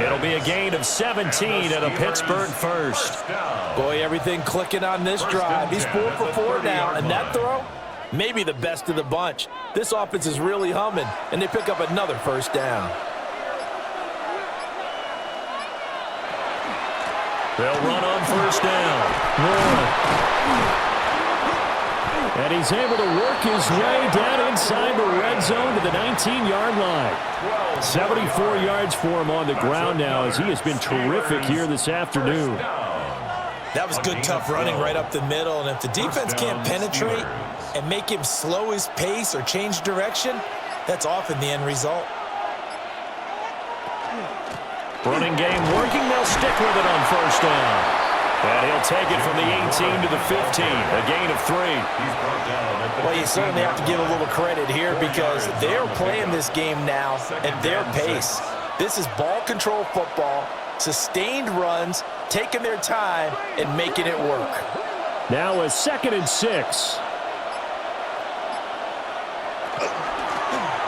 It'll be a gain of 17 at a Pittsburgh 1st. Boy, everything clicking on this drive. He's 4 for 4 now, and that throw, maybe the best of the bunch. This offense is really humming, and they pick up another 1st down. They'll run on 1st down. And he's able to work his way down inside the red zone to the 19-yard line. 74 yards for him on the ground now as he has been terrific here this afternoon. That was good, tough running right up the middle. And if the defense can't penetrate and make him slow his pace or change direction, that's often the end result. Running game working. They'll stick with it on 1st down. And he'll take it from the 18 to the 15, a gain of 3. Well, you certainly have to give a little credit here because they're playing this game now at their pace. This is ball control football, sustained runs, taking their time, and making it work. Now a 2nd and 6.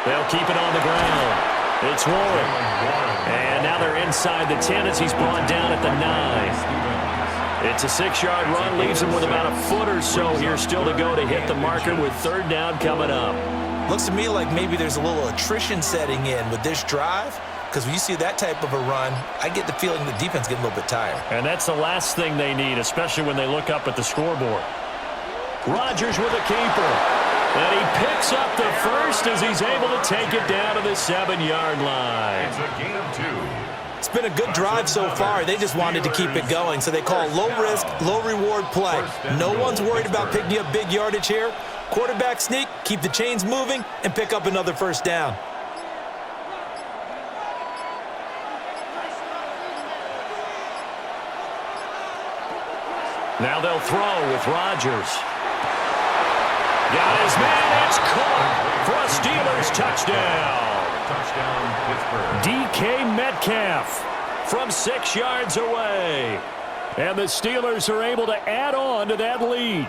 They'll keep it on the ground. It's Warren. And now they're inside the 10 as he's brought down at the 9. It's a 6-yard run, leaves him with about a foot or so here still to go to hit the marker with 3rd down coming up. Looks to me like maybe there's a little attrition setting in with this drive, because when you see that type of a run, I get the feeling the defense getting a little bit tired. And that's the last thing they need, especially when they look up at the scoreboard. Rodgers with a keeper. And he picks up the first as he's able to take it down to the 7-yard line. It's a gain of 2. It's been a good drive so far. They just wanted to keep it going, so they call low-risk, low-reward play. No one's worried about picking up big yardage here. Quarterback sneak, keep the chains moving, and pick up another 1st down. Now they'll throw with Rodgers. Got his man. It's caught for a Steelers touchdown. Touchdown, Pittsburgh. DK Metcalf from 6 yards away. And the Steelers are able to add on to that lead.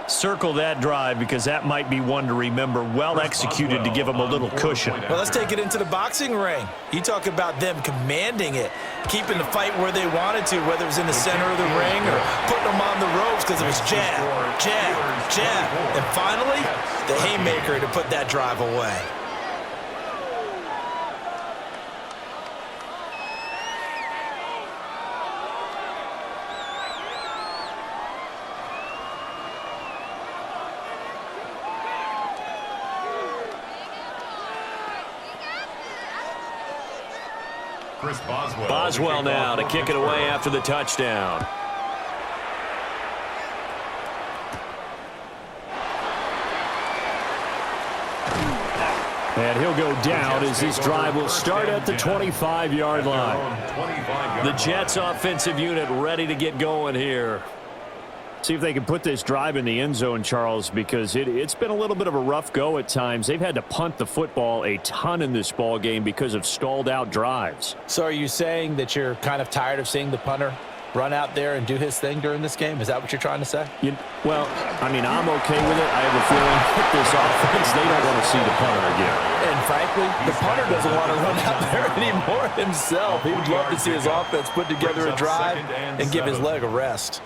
Circle that drive because that might be one to remember. Well executed to give them a little cushion. Well, let's take it into the boxing ring. You talk about them commanding it, keeping the fight where they wanted to, whether it was in the center of the ring or putting them on the ropes because it was jab, jab, jab. And finally, the haymaker to put that drive away. Boswell now to kick it away after the touchdown. And he'll go down as this drive will start at the 25-yard line. The Jets offensive unit ready to get going here. See if they can put this drive in the end zone, Charles, because it's been a little bit of a rough go at times. They've had to punt the football a ton in this ball game because of stalled-out drives. So are you saying that you're kind of tired of seeing the punter run out there and do his thing during this game? Is that what you're trying to say? Well, I mean, I'm okay with it. I have a feeling with this offense, they don't want to see the punter again. And frankly, the punter doesn't want to run out there anymore himself. He would love to see his offense put together a drive and give his leg a rest.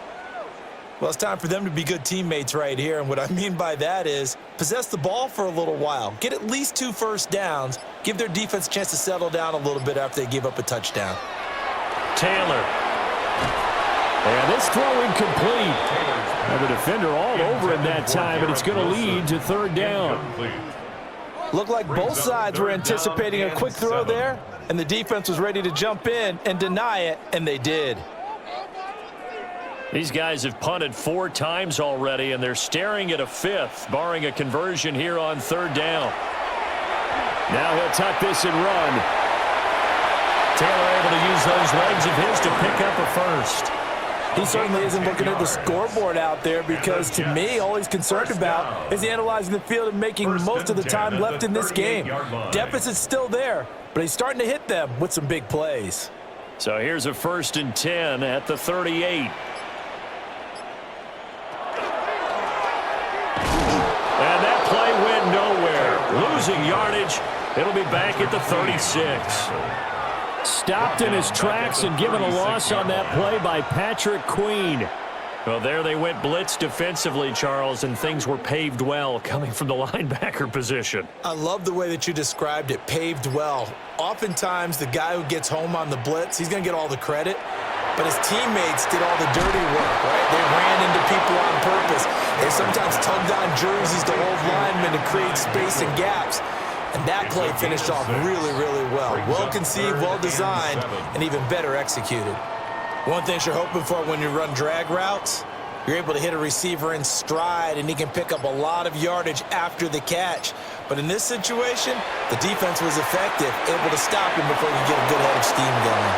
Well, it's time for them to be good teammates right here, and what I mean by that is possess the ball for a little while, get at least 2 first downs, give their defense a chance to settle down a little bit after they give up a touchdown. Taylor. And this throw incomplete. And the defender all over him that time, but it's going to lead to 3rd down. Looked like both sides were anticipating a quick throw there, and the defense was ready to jump in and deny it, and they did. These guys have punted 4 times already, and they're staring at a 5th, barring a conversion here on 3rd down. Now he'll tuck this and run. Taylor able to use those legs of his to pick up a first. He certainly isn't looking at the scoreboard out there because, to me, all he's concerned about is analyzing the field and making most of the time left in this game. Deficit's still there, but he's starting to hit them with some big plays. So here's a 1st and 10 at the 38. And that play went nowhere. Losing yardage. It'll be back at the 36. Stopped in his tracks and given a loss on that play by Patrick Queen. Well, there they went blitz defensively, Charles, and things were paved well coming from the linebacker position. I love the way that you described it, paved well. Oftentimes, the guy who gets home on the blitz, he's going to get all the credit, but his teammates did all the dirty work, right? They ran into people on purpose. They sometimes tugged on jerseys to hold linemen to create space and gaps. And that play finished off really, really well. Well conceived, well designed, and even better executed. One thing you're hoping for when you run drag routes, you're able to hit a receiver in stride, and he can pick up a lot of yardage after the catch. But in this situation, the defense was effective, able to stop him before you get a good head of steam going.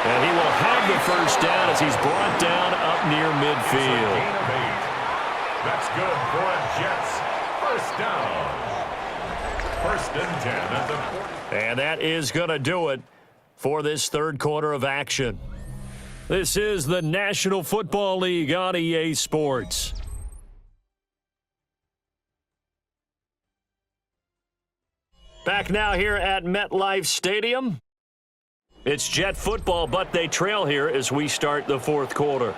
And he will have the first down as he's brought down up near midfield. Gain of 8. That's good for a Jets first down. 1st and 10 at the 40. And that is going to do it for this third quarter of action. This is the National Football League on EA Sports. Back now here at MetLife Stadium. It's Jet football, but they trail here as we start the fourth quarter.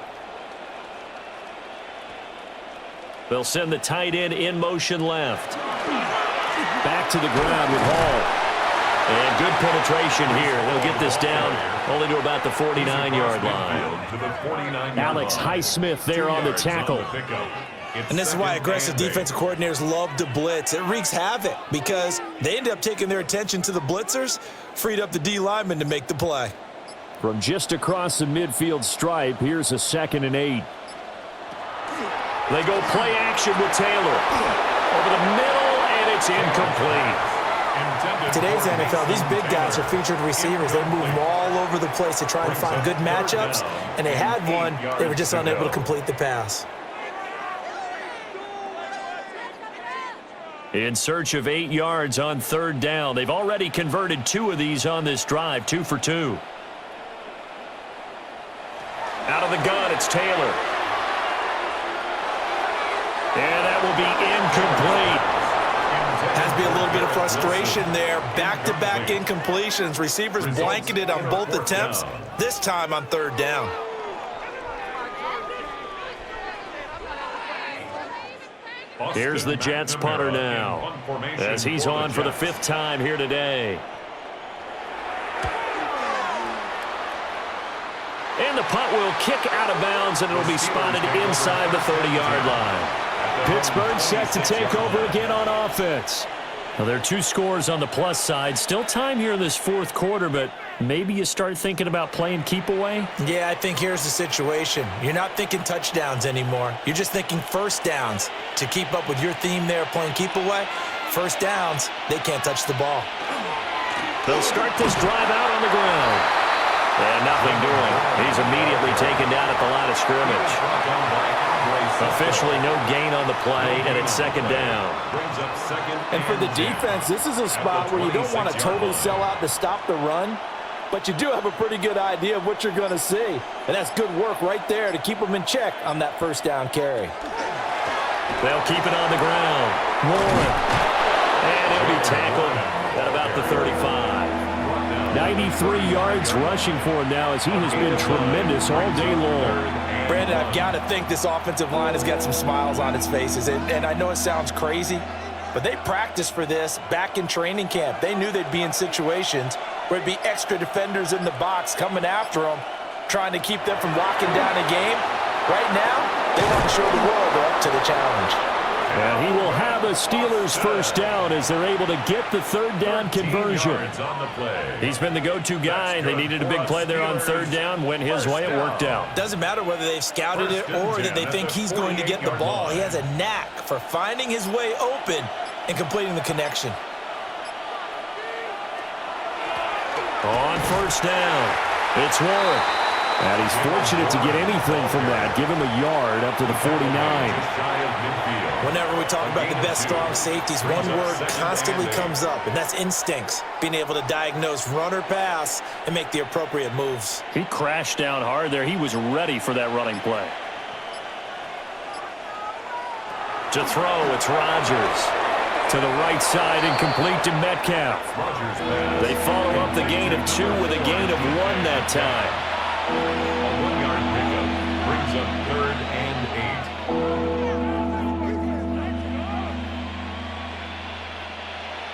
They'll send the tight end in motion left. Back to the ground with Hall. And good penetration here. They'll get this down only to about the 49-yard line. Alex Highsmith there on the tackle. And this is why aggressive defensive coordinators love to blitz. It wreaks havoc because they end up taking their attention to the blitzers, freed up the D lineman to make the play. From just across the midfield stripe, here's a 2nd and 8. They go play action with Taylor. Over the middle, and it's incomplete. Today's NFL, these big guys are featured receivers. They move them all over the place to try and find good matchups, and they had one. They were just unable to complete the pass. In search of 8 yards on 3rd down. They've already converted 2 of these on this drive, 2 for 2. Out of the gun, it's Taylor. And that will be incomplete. Has to be a little bit of frustration there. Back-to-back incompletions. Receivers blanketed on both attempts, this time on 3rd down. Here's the Jets punter now, as he's on for the 5th time here today. And the punt will kick out of bounds, and it'll be spotted inside the 30-yard line. Pittsburgh set to take over again on offense. Now, there are 2 scores on the plus side. Still time here in this fourth quarter, but maybe you start thinking about playing keep away? Yeah, I think here's the situation. You're not thinking touchdowns anymore. You're just thinking first downs. To keep up with your theme there, playing keep away, first downs, they can't touch the ball. They'll start this drive out on the ground. And nothing doing. He's immediately taken down at the line of scrimmage. Officially no gain on the play, and it's 2nd down. And for the defense, this is a spot where you don't want to totally sell out to stop the run, but you do have a pretty good idea of what you're going to see. And that's good work right there to keep them in check on that first down carry. They'll keep it on the ground. Warren. And he'll be tackled at about the 35. 93 yards rushing for him now as he has been tremendous all day long. Brandon, I've got to think this offensive line has got some smiles on its faces. And I know it sounds crazy, but they practiced for this back in training camp. They knew they'd be in situations where it'd be extra defenders in the box coming after them, trying to keep them from locking down a game. Right now, they want to show the world they're up to the challenge. And he will have a Steelers first down as they're able to get the 3rd down conversion. He's been the go-to guy. They needed a big play there on 3rd down. Went his way. It worked out. Doesn't matter whether they've scouted it or that they think he's going to get the ball. He has a knack for finding his way open and completing the connection. On 1st down, it's Warren. And he's fortunate to get anything from that. Give him a yard up to the 49. Whenever we talk about the best strong safeties, one word constantly comes up, and that's instincts. Being able to diagnose run or pass and make the appropriate moves. He crashed down hard there. He was ready for that running play. To throw, it's Rodgers. To the right side and complete to Metcalf. They follow up the gain of 2 with a gain of 1 that time. A 1-yard pickup brings up 3rd and 8.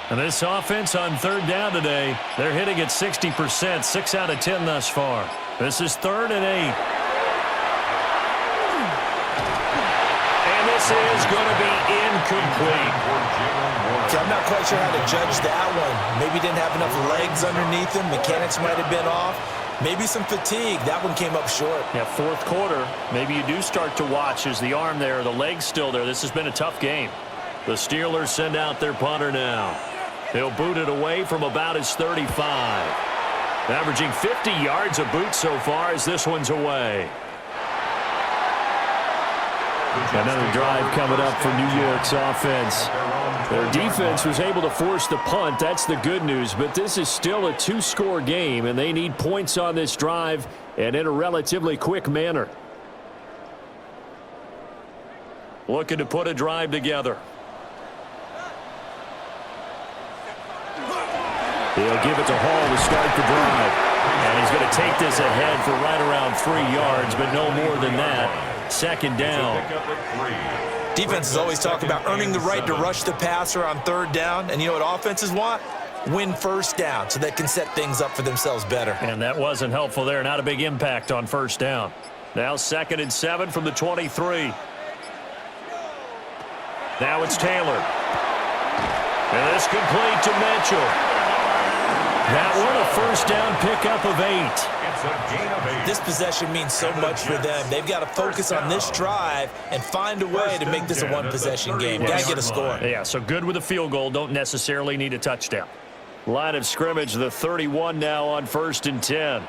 And this offense on 3rd down today, they're hitting at 60%, 6 out of 10 thus far. This is 3rd and 8. And this is going to be incomplete. See, I'm not quite sure how to judge that one. Maybe didn't have enough legs underneath him. Mechanics might have been off. Maybe some fatigue. That one came up short. Yeah, fourth quarter, maybe you do start to watch as the arm there, the leg's still there. This has been a tough game. The Steelers send out their punter now. He'll boot it away from about his 35. Averaging 50 yards a boot so far as this one's away. Another drive coming up for New York's offense. Their defense was able to force the punt. That's the good news. But this is still a two-score game, and they need points on this drive and in a relatively quick manner. Looking to put a drive together. He'll give it to Hall to start the drive. And he's going to take this ahead for right around 3 yards, but no more than that. Second down. Defenses always talk about earning the right to rush the passer on third down. And you know what offenses want? Win first down so they can set things up for themselves better. And that wasn't helpful there. Not a big impact on first down. Now 2nd and 7 from the 23. Now it's Taylor. And this complete to Mitchell. That one a first down pickup of 8. It's a gain of 8. This possession means so much for them. They've got to focus on this drive and find a way to make this a one-possession game. Got to get a score. Yeah, so good with a field goal. Don't necessarily need a touchdown. Line of scrimmage, the 31 now on 1st and 10.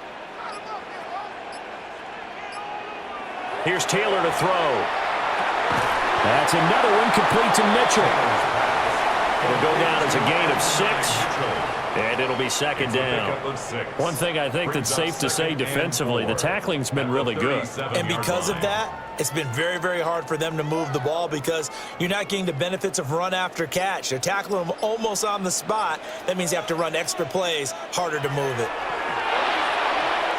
Here's Taylor to throw. That's another one complete to Mitchell. It'll go down as a gain of 6. And it'll be second down. One thing I think that's safe to say defensively, the tackling's been really good. And because of that, it's been very, very hard for them to move the ball because you're not getting the benefits of run after catch. They're tackling them almost on the spot. That means you have to run extra plays, harder to move it.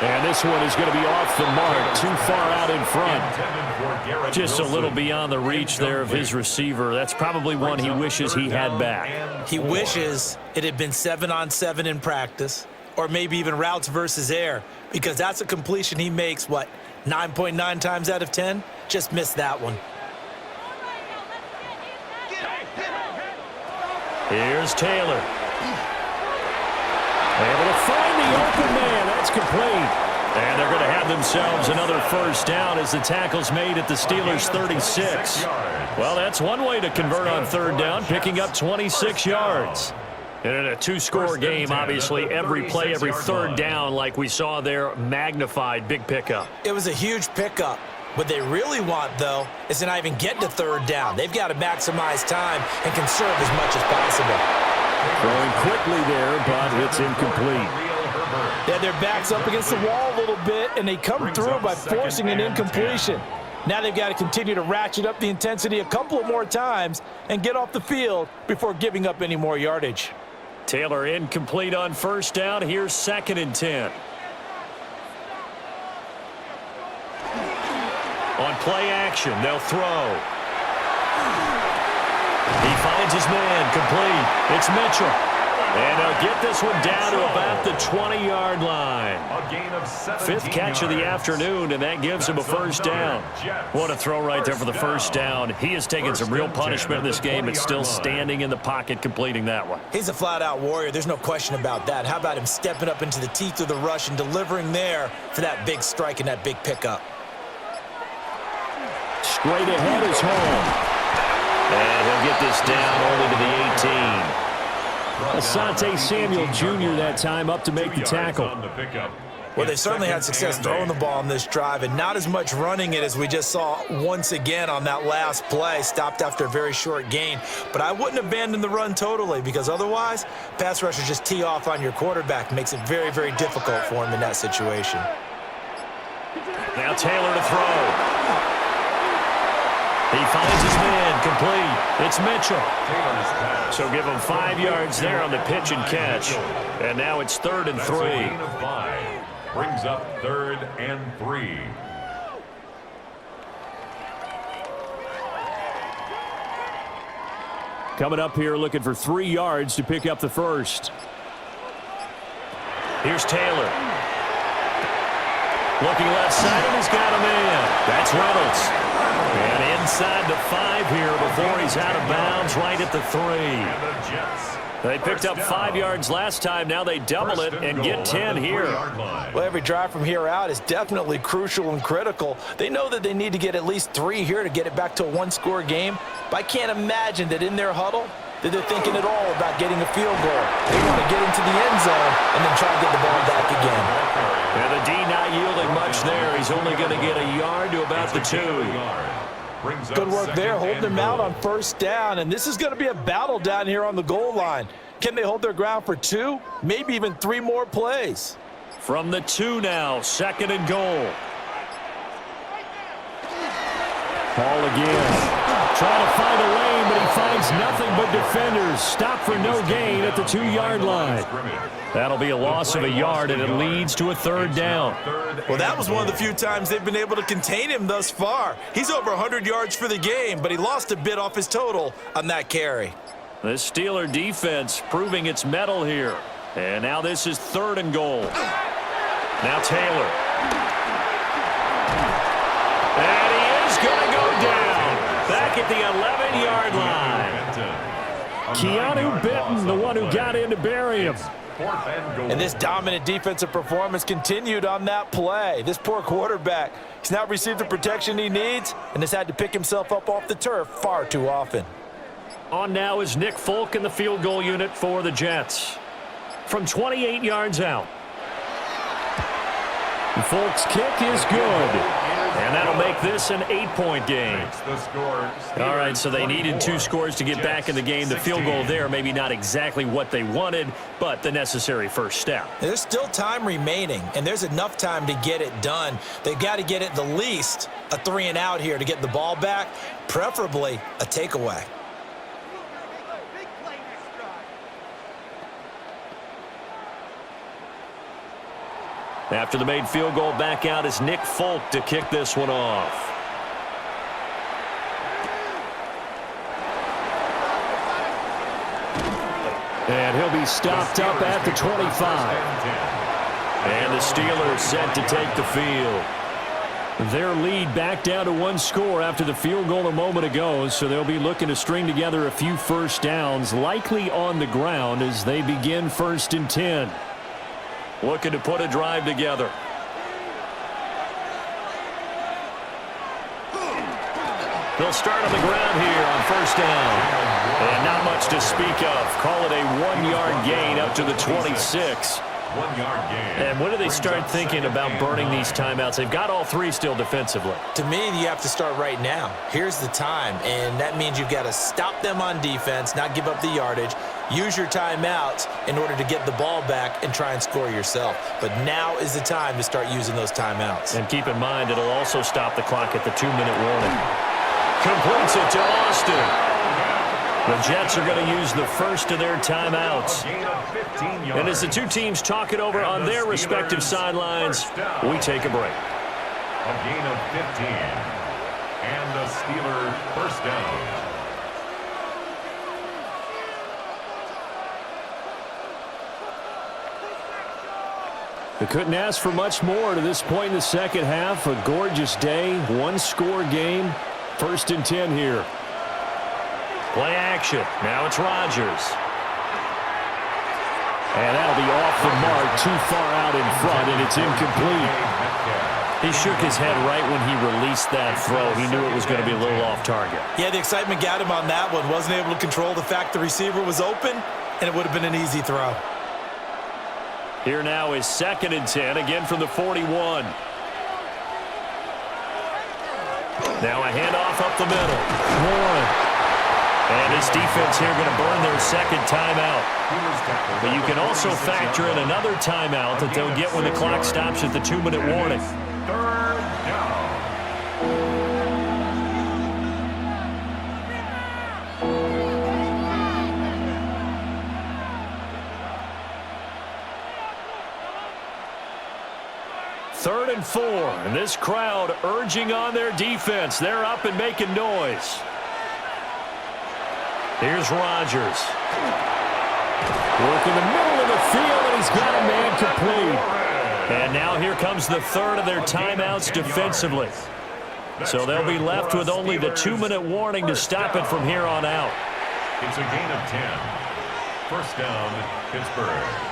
And this one is going to be off the mark, too far out in front. Just a little beyond the reach there of his receiver. That's probably one he wishes he had back. He wishes it had been 7-on-7 in practice, or maybe even routes versus air, because that's a completion he makes, 9.9 times out of 10? Just missed that one. Here's Taylor. Able to find the open man. That's complete. And they're going to have themselves another first down as the tackle's made at the Steelers' 36. Well, that's one way to convert on third down, picking up 26 yards. And in a two-score game, obviously, every play, every third down, like we saw there, magnified, big pickup. It was a huge pickup. What they really want, though, is to not even get to third down. They've got to maximize time and conserve as much as possible. Throwing quickly there, but it's incomplete. They had their backs up against the wall a little bit, and they come through by forcing an incompletion. Now they've got to continue to ratchet up the intensity a couple of more times and get off the field before giving up any more yardage. Taylor incomplete on first down. Here's 2nd and 10. On play action, they'll throw. He finds his man, complete. It's Mitchell. And they'll get this one down to about the 20-yard line. A gain of 17 5th catch of the afternoon, and that gives him a first down. What a throw right there for the first down. He has taken some real punishment in this game, but still standing in the pocket, completing that one. He's a flat-out warrior. There's no question about that. How about him stepping up into the teeth of the rush and delivering there for that big strike and that big pickup? Straight ahead is home. And he'll get this down only to the 18. Asante Samuel Jr. that time up to make the tackle. Well, they certainly had success throwing the ball on this drive and not as much running it as we just saw once again on that last play. Stopped after a very short gain. But I wouldn't abandon the run totally because otherwise, pass rushers just tee off on your quarterback. Makes it very, very difficult for him in that situation. Now Taylor to throw. He finds his man, complete. It's Mitchell. So give him 5 yards there on the pitch and catch. And now it's 3rd and 3. Brings up 3rd and 3. Coming up here looking for 3 yards to pick up the first. Here's Taylor. Looking left side, and he's got a man. That's Reynolds. And inside the 5 here before he's out of bounds, right at the 3. They picked up 5 yards last time. Now they double it and get 10 here. Well, every drive from here out is definitely crucial and critical. They know that they need to get at least 3 here to get it back to a one-score game. But I can't imagine that in their huddle, that they're thinking at all about getting a field goal. They want to get into the end zone and then try to get the ball back again. And the D not yielding much there. He's only going to get a yard to about the 2. Good work there, holding them out on first down. And this is going to be a battle down here on the goal line. Can they hold their ground for 2, maybe even 3 more plays? From the 2 now, 2nd and goal. Ball again. Trying to find a lane, but he finds nothing but defenders. Stop for no gain at the 2-yard line. That'll be a loss of a yard, and it leads to a 3rd down. Well, that was one of the few times they've been able to contain him thus far. He's over 100 yards for the game, but he lost a bit off his total on that carry. The Steeler defense proving its mettle here. And now this is 3rd and goal. Now Taylor. And he is going to go down. Back at the 11-yard line. Keanu Benton, the one who got in to bury him. And this dominant defensive performance continued on that play. This poor quarterback, he's not received the protection he needs and has had to pick himself up off the turf far too often. On now is Nick Folk in the field goal unit for the Jets. From 28 yards out. Folk's kick is good. And that'll make this an 8-point game. All right, so they needed 2 scores to get back in the game. The field goal there, maybe not exactly what they wanted, but the necessary first step. There's still time remaining, and there's enough time to get it done. They've got to get at the least a 3-and-out here to get the ball back, preferably a takeaway. After the made field goal, back out is Nick Folk to kick this one off. And he'll be stopped up at the 25. And the Steelers set to take the field. Their lead back down to 1 score after the field goal a moment ago, so they'll be looking to string together a few first downs, likely on the ground as they begin 1st and 10. Looking to put a drive together. They'll start on the ground here on first down. And not much to speak of. Call it a 1-yard gain up to the 26. 1-yard gain. And when do they start thinking about burning these timeouts? They've got all 3 still defensively. To me, you have to start right now. Here's the time, and that means you've got to stop them on defense, not give up the yardage, use your timeouts in order to get the ball back and try and score yourself. But now is the time to start using those timeouts. And keep in mind, it'll also stop the clock at the 2-minute warning. Completes it to Austin. The Jets are going to use the first of their timeouts. And as the 2 teams talk it over on their respective sidelines, we take a break. A gain of 15. And a Steeler first down. They couldn't ask for much more to this point in the second half. A gorgeous day, 1-score game. 1st and 10 here. Play action. Now it's Rodgers. And that'll be off the mark, too far out in front, and it's incomplete. He shook his head right when he released that throw. He knew it was going to be a little off target. Yeah, the excitement got him on that one. Wasn't able to control the fact the receiver was open, and it would have been an easy throw. Here now is 2nd and 10, again from the 41. Now a handoff up the middle. Warren. And this defense here going to burn their 2nd timeout. But you can also factor in another timeout that they'll get when the clock stops at the 2-minute warning. 3rd down. Third and 4, and this crowd urging on their defense. They're up and making noise. Here's Rodgers. Work in the middle of the field, and he's got a man complete. And now here comes the 3rd of their timeouts defensively. So they'll be left with only the 2-minute warning to stop it from here on out. It's a gain of 10. First down, Pittsburgh.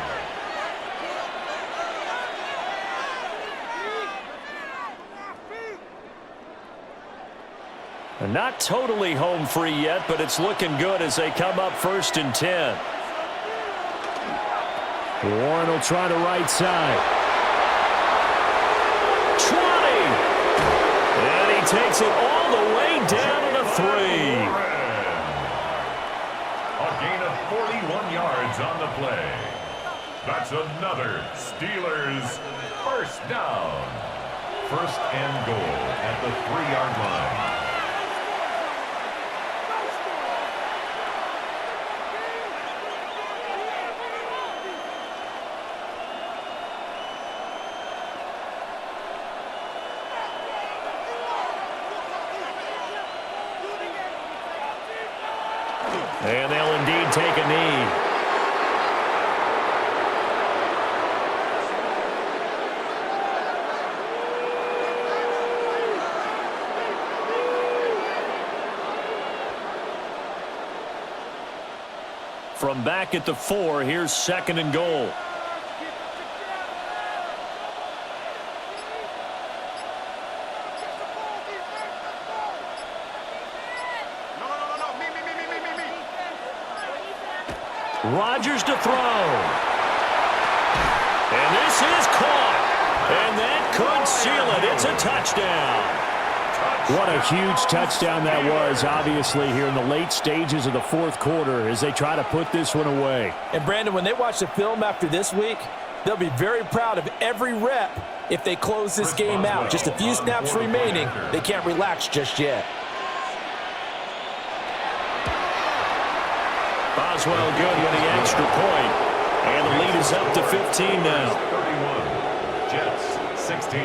And not totally home free yet, but it's looking good as they come up 1st and 10. Warren will try the right side. 20! And he takes it all the way down to the 3. A gain of 41 yards on the play. That's another Steelers first down. 1st and goal at the 3-yard line. And they'll indeed take a knee. From back at the 4, here's 2nd and goal. Rodgers to throw. And this is caught. And that could seal it. It's a touchdown. What a huge touchdown that was, obviously, here in the late stages of the 4th quarter as they try to put this one away. And, Brandon, when they watch the film after this week, they'll be very proud of every rep if they close this game out. Just a few snaps remaining. They can't relax just yet. Boswell good with the extra point. And the lead is up to 15 now. 31. Jets 16.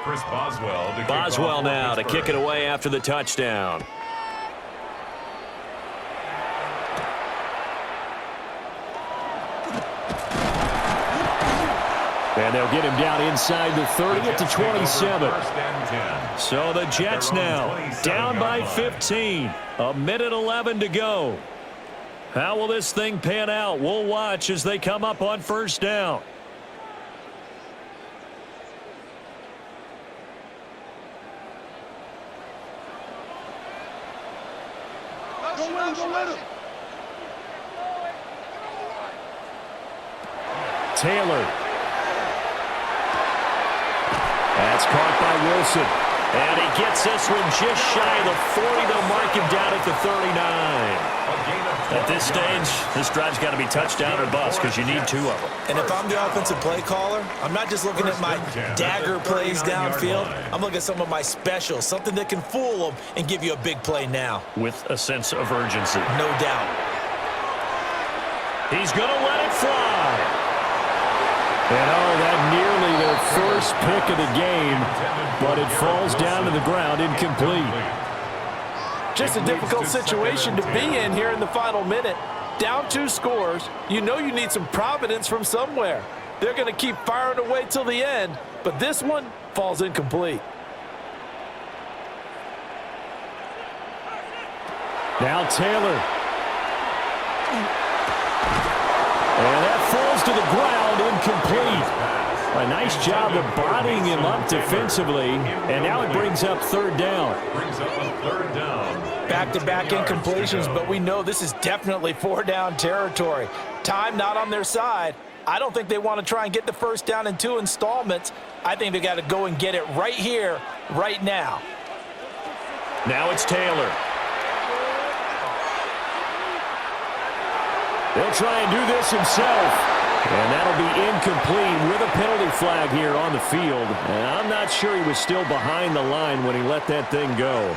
Chris Boswell now to kick it away after the touchdown. And they'll get him down inside the 30 at the 27. So the Jets now down by 15. A minute 11 to go. How will this thing pan out? We'll watch as they come up on 1st down. Taylor. That's caught by Wilson. And he gets this one just shy of the 40. They'll mark him down at the 39. At this stage, this drive's got to be touchdown or bust because you need 2 of them. And if I'm the offensive play caller, I'm not just looking at my dagger plays downfield. I'm looking at some of my specials, something that can fool them and give you a big play now. With a sense of urgency. No doubt. He's going to let it fly. And that nearly their first pick of the game, but it falls down to the ground incomplete. Just a difficult situation to be in here in the final minute. Down 2 scores, you know you need some providence from somewhere. They're going to keep firing away till the end, but this one falls incomplete. Now Taylor. And that falls to the ground, incomplete. A nice job of bodying him up defensively, and now it brings up 3rd down. Back-to-back incompletions, but we know this is definitely 4-down territory. Time not on their side. I don't think they want to try and get the 1st down in 2 installments. I think they got to go and get it right here, right now. Now it's Taylor. He'll try and do this himself. And that'll be incomplete with a penalty flag here on the field. And I'm not sure he was still behind the line when he let that thing go.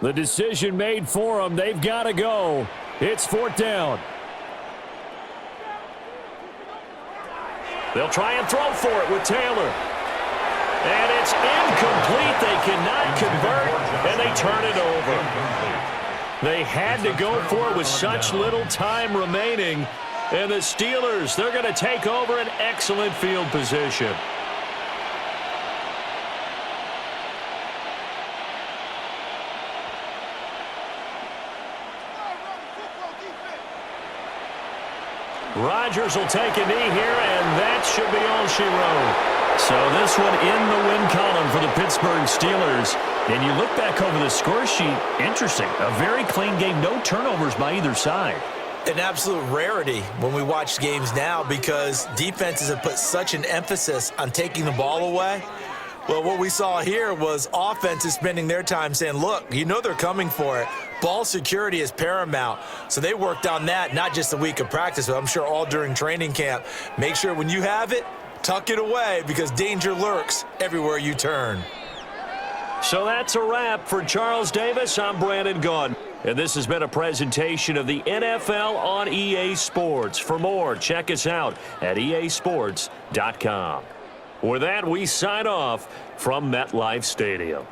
The decision made for them. They've got to go. It's 4th down. They'll try and throw for it with Taylor. And it's incomplete. They cannot convert, and they turn it over. They had to go for it with such little time remaining. And the Steelers, they're going to take over an excellent field position. Rodgers will take a knee here, and that should be all she wrote. So this one in the win column for the Pittsburgh Steelers. And you look back over the score sheet, interesting. A very clean game, no turnovers by either side. An absolute rarity when we watch games now because defenses have put such an emphasis on taking the ball away. Well, what we saw here was offenses spending their time saying, look, you know they're coming for it. Ball security is paramount. So they worked on that, not just a week of practice, but I'm sure all during training camp. Make sure when you have it, tuck it away because danger lurks everywhere you turn. So that's a wrap for Charles Davis. I'm Brandon Gaudin. And this has been a presentation of the NFL on EA Sports. For more, check us out at easports.com. With that, we sign off from MetLife Stadium.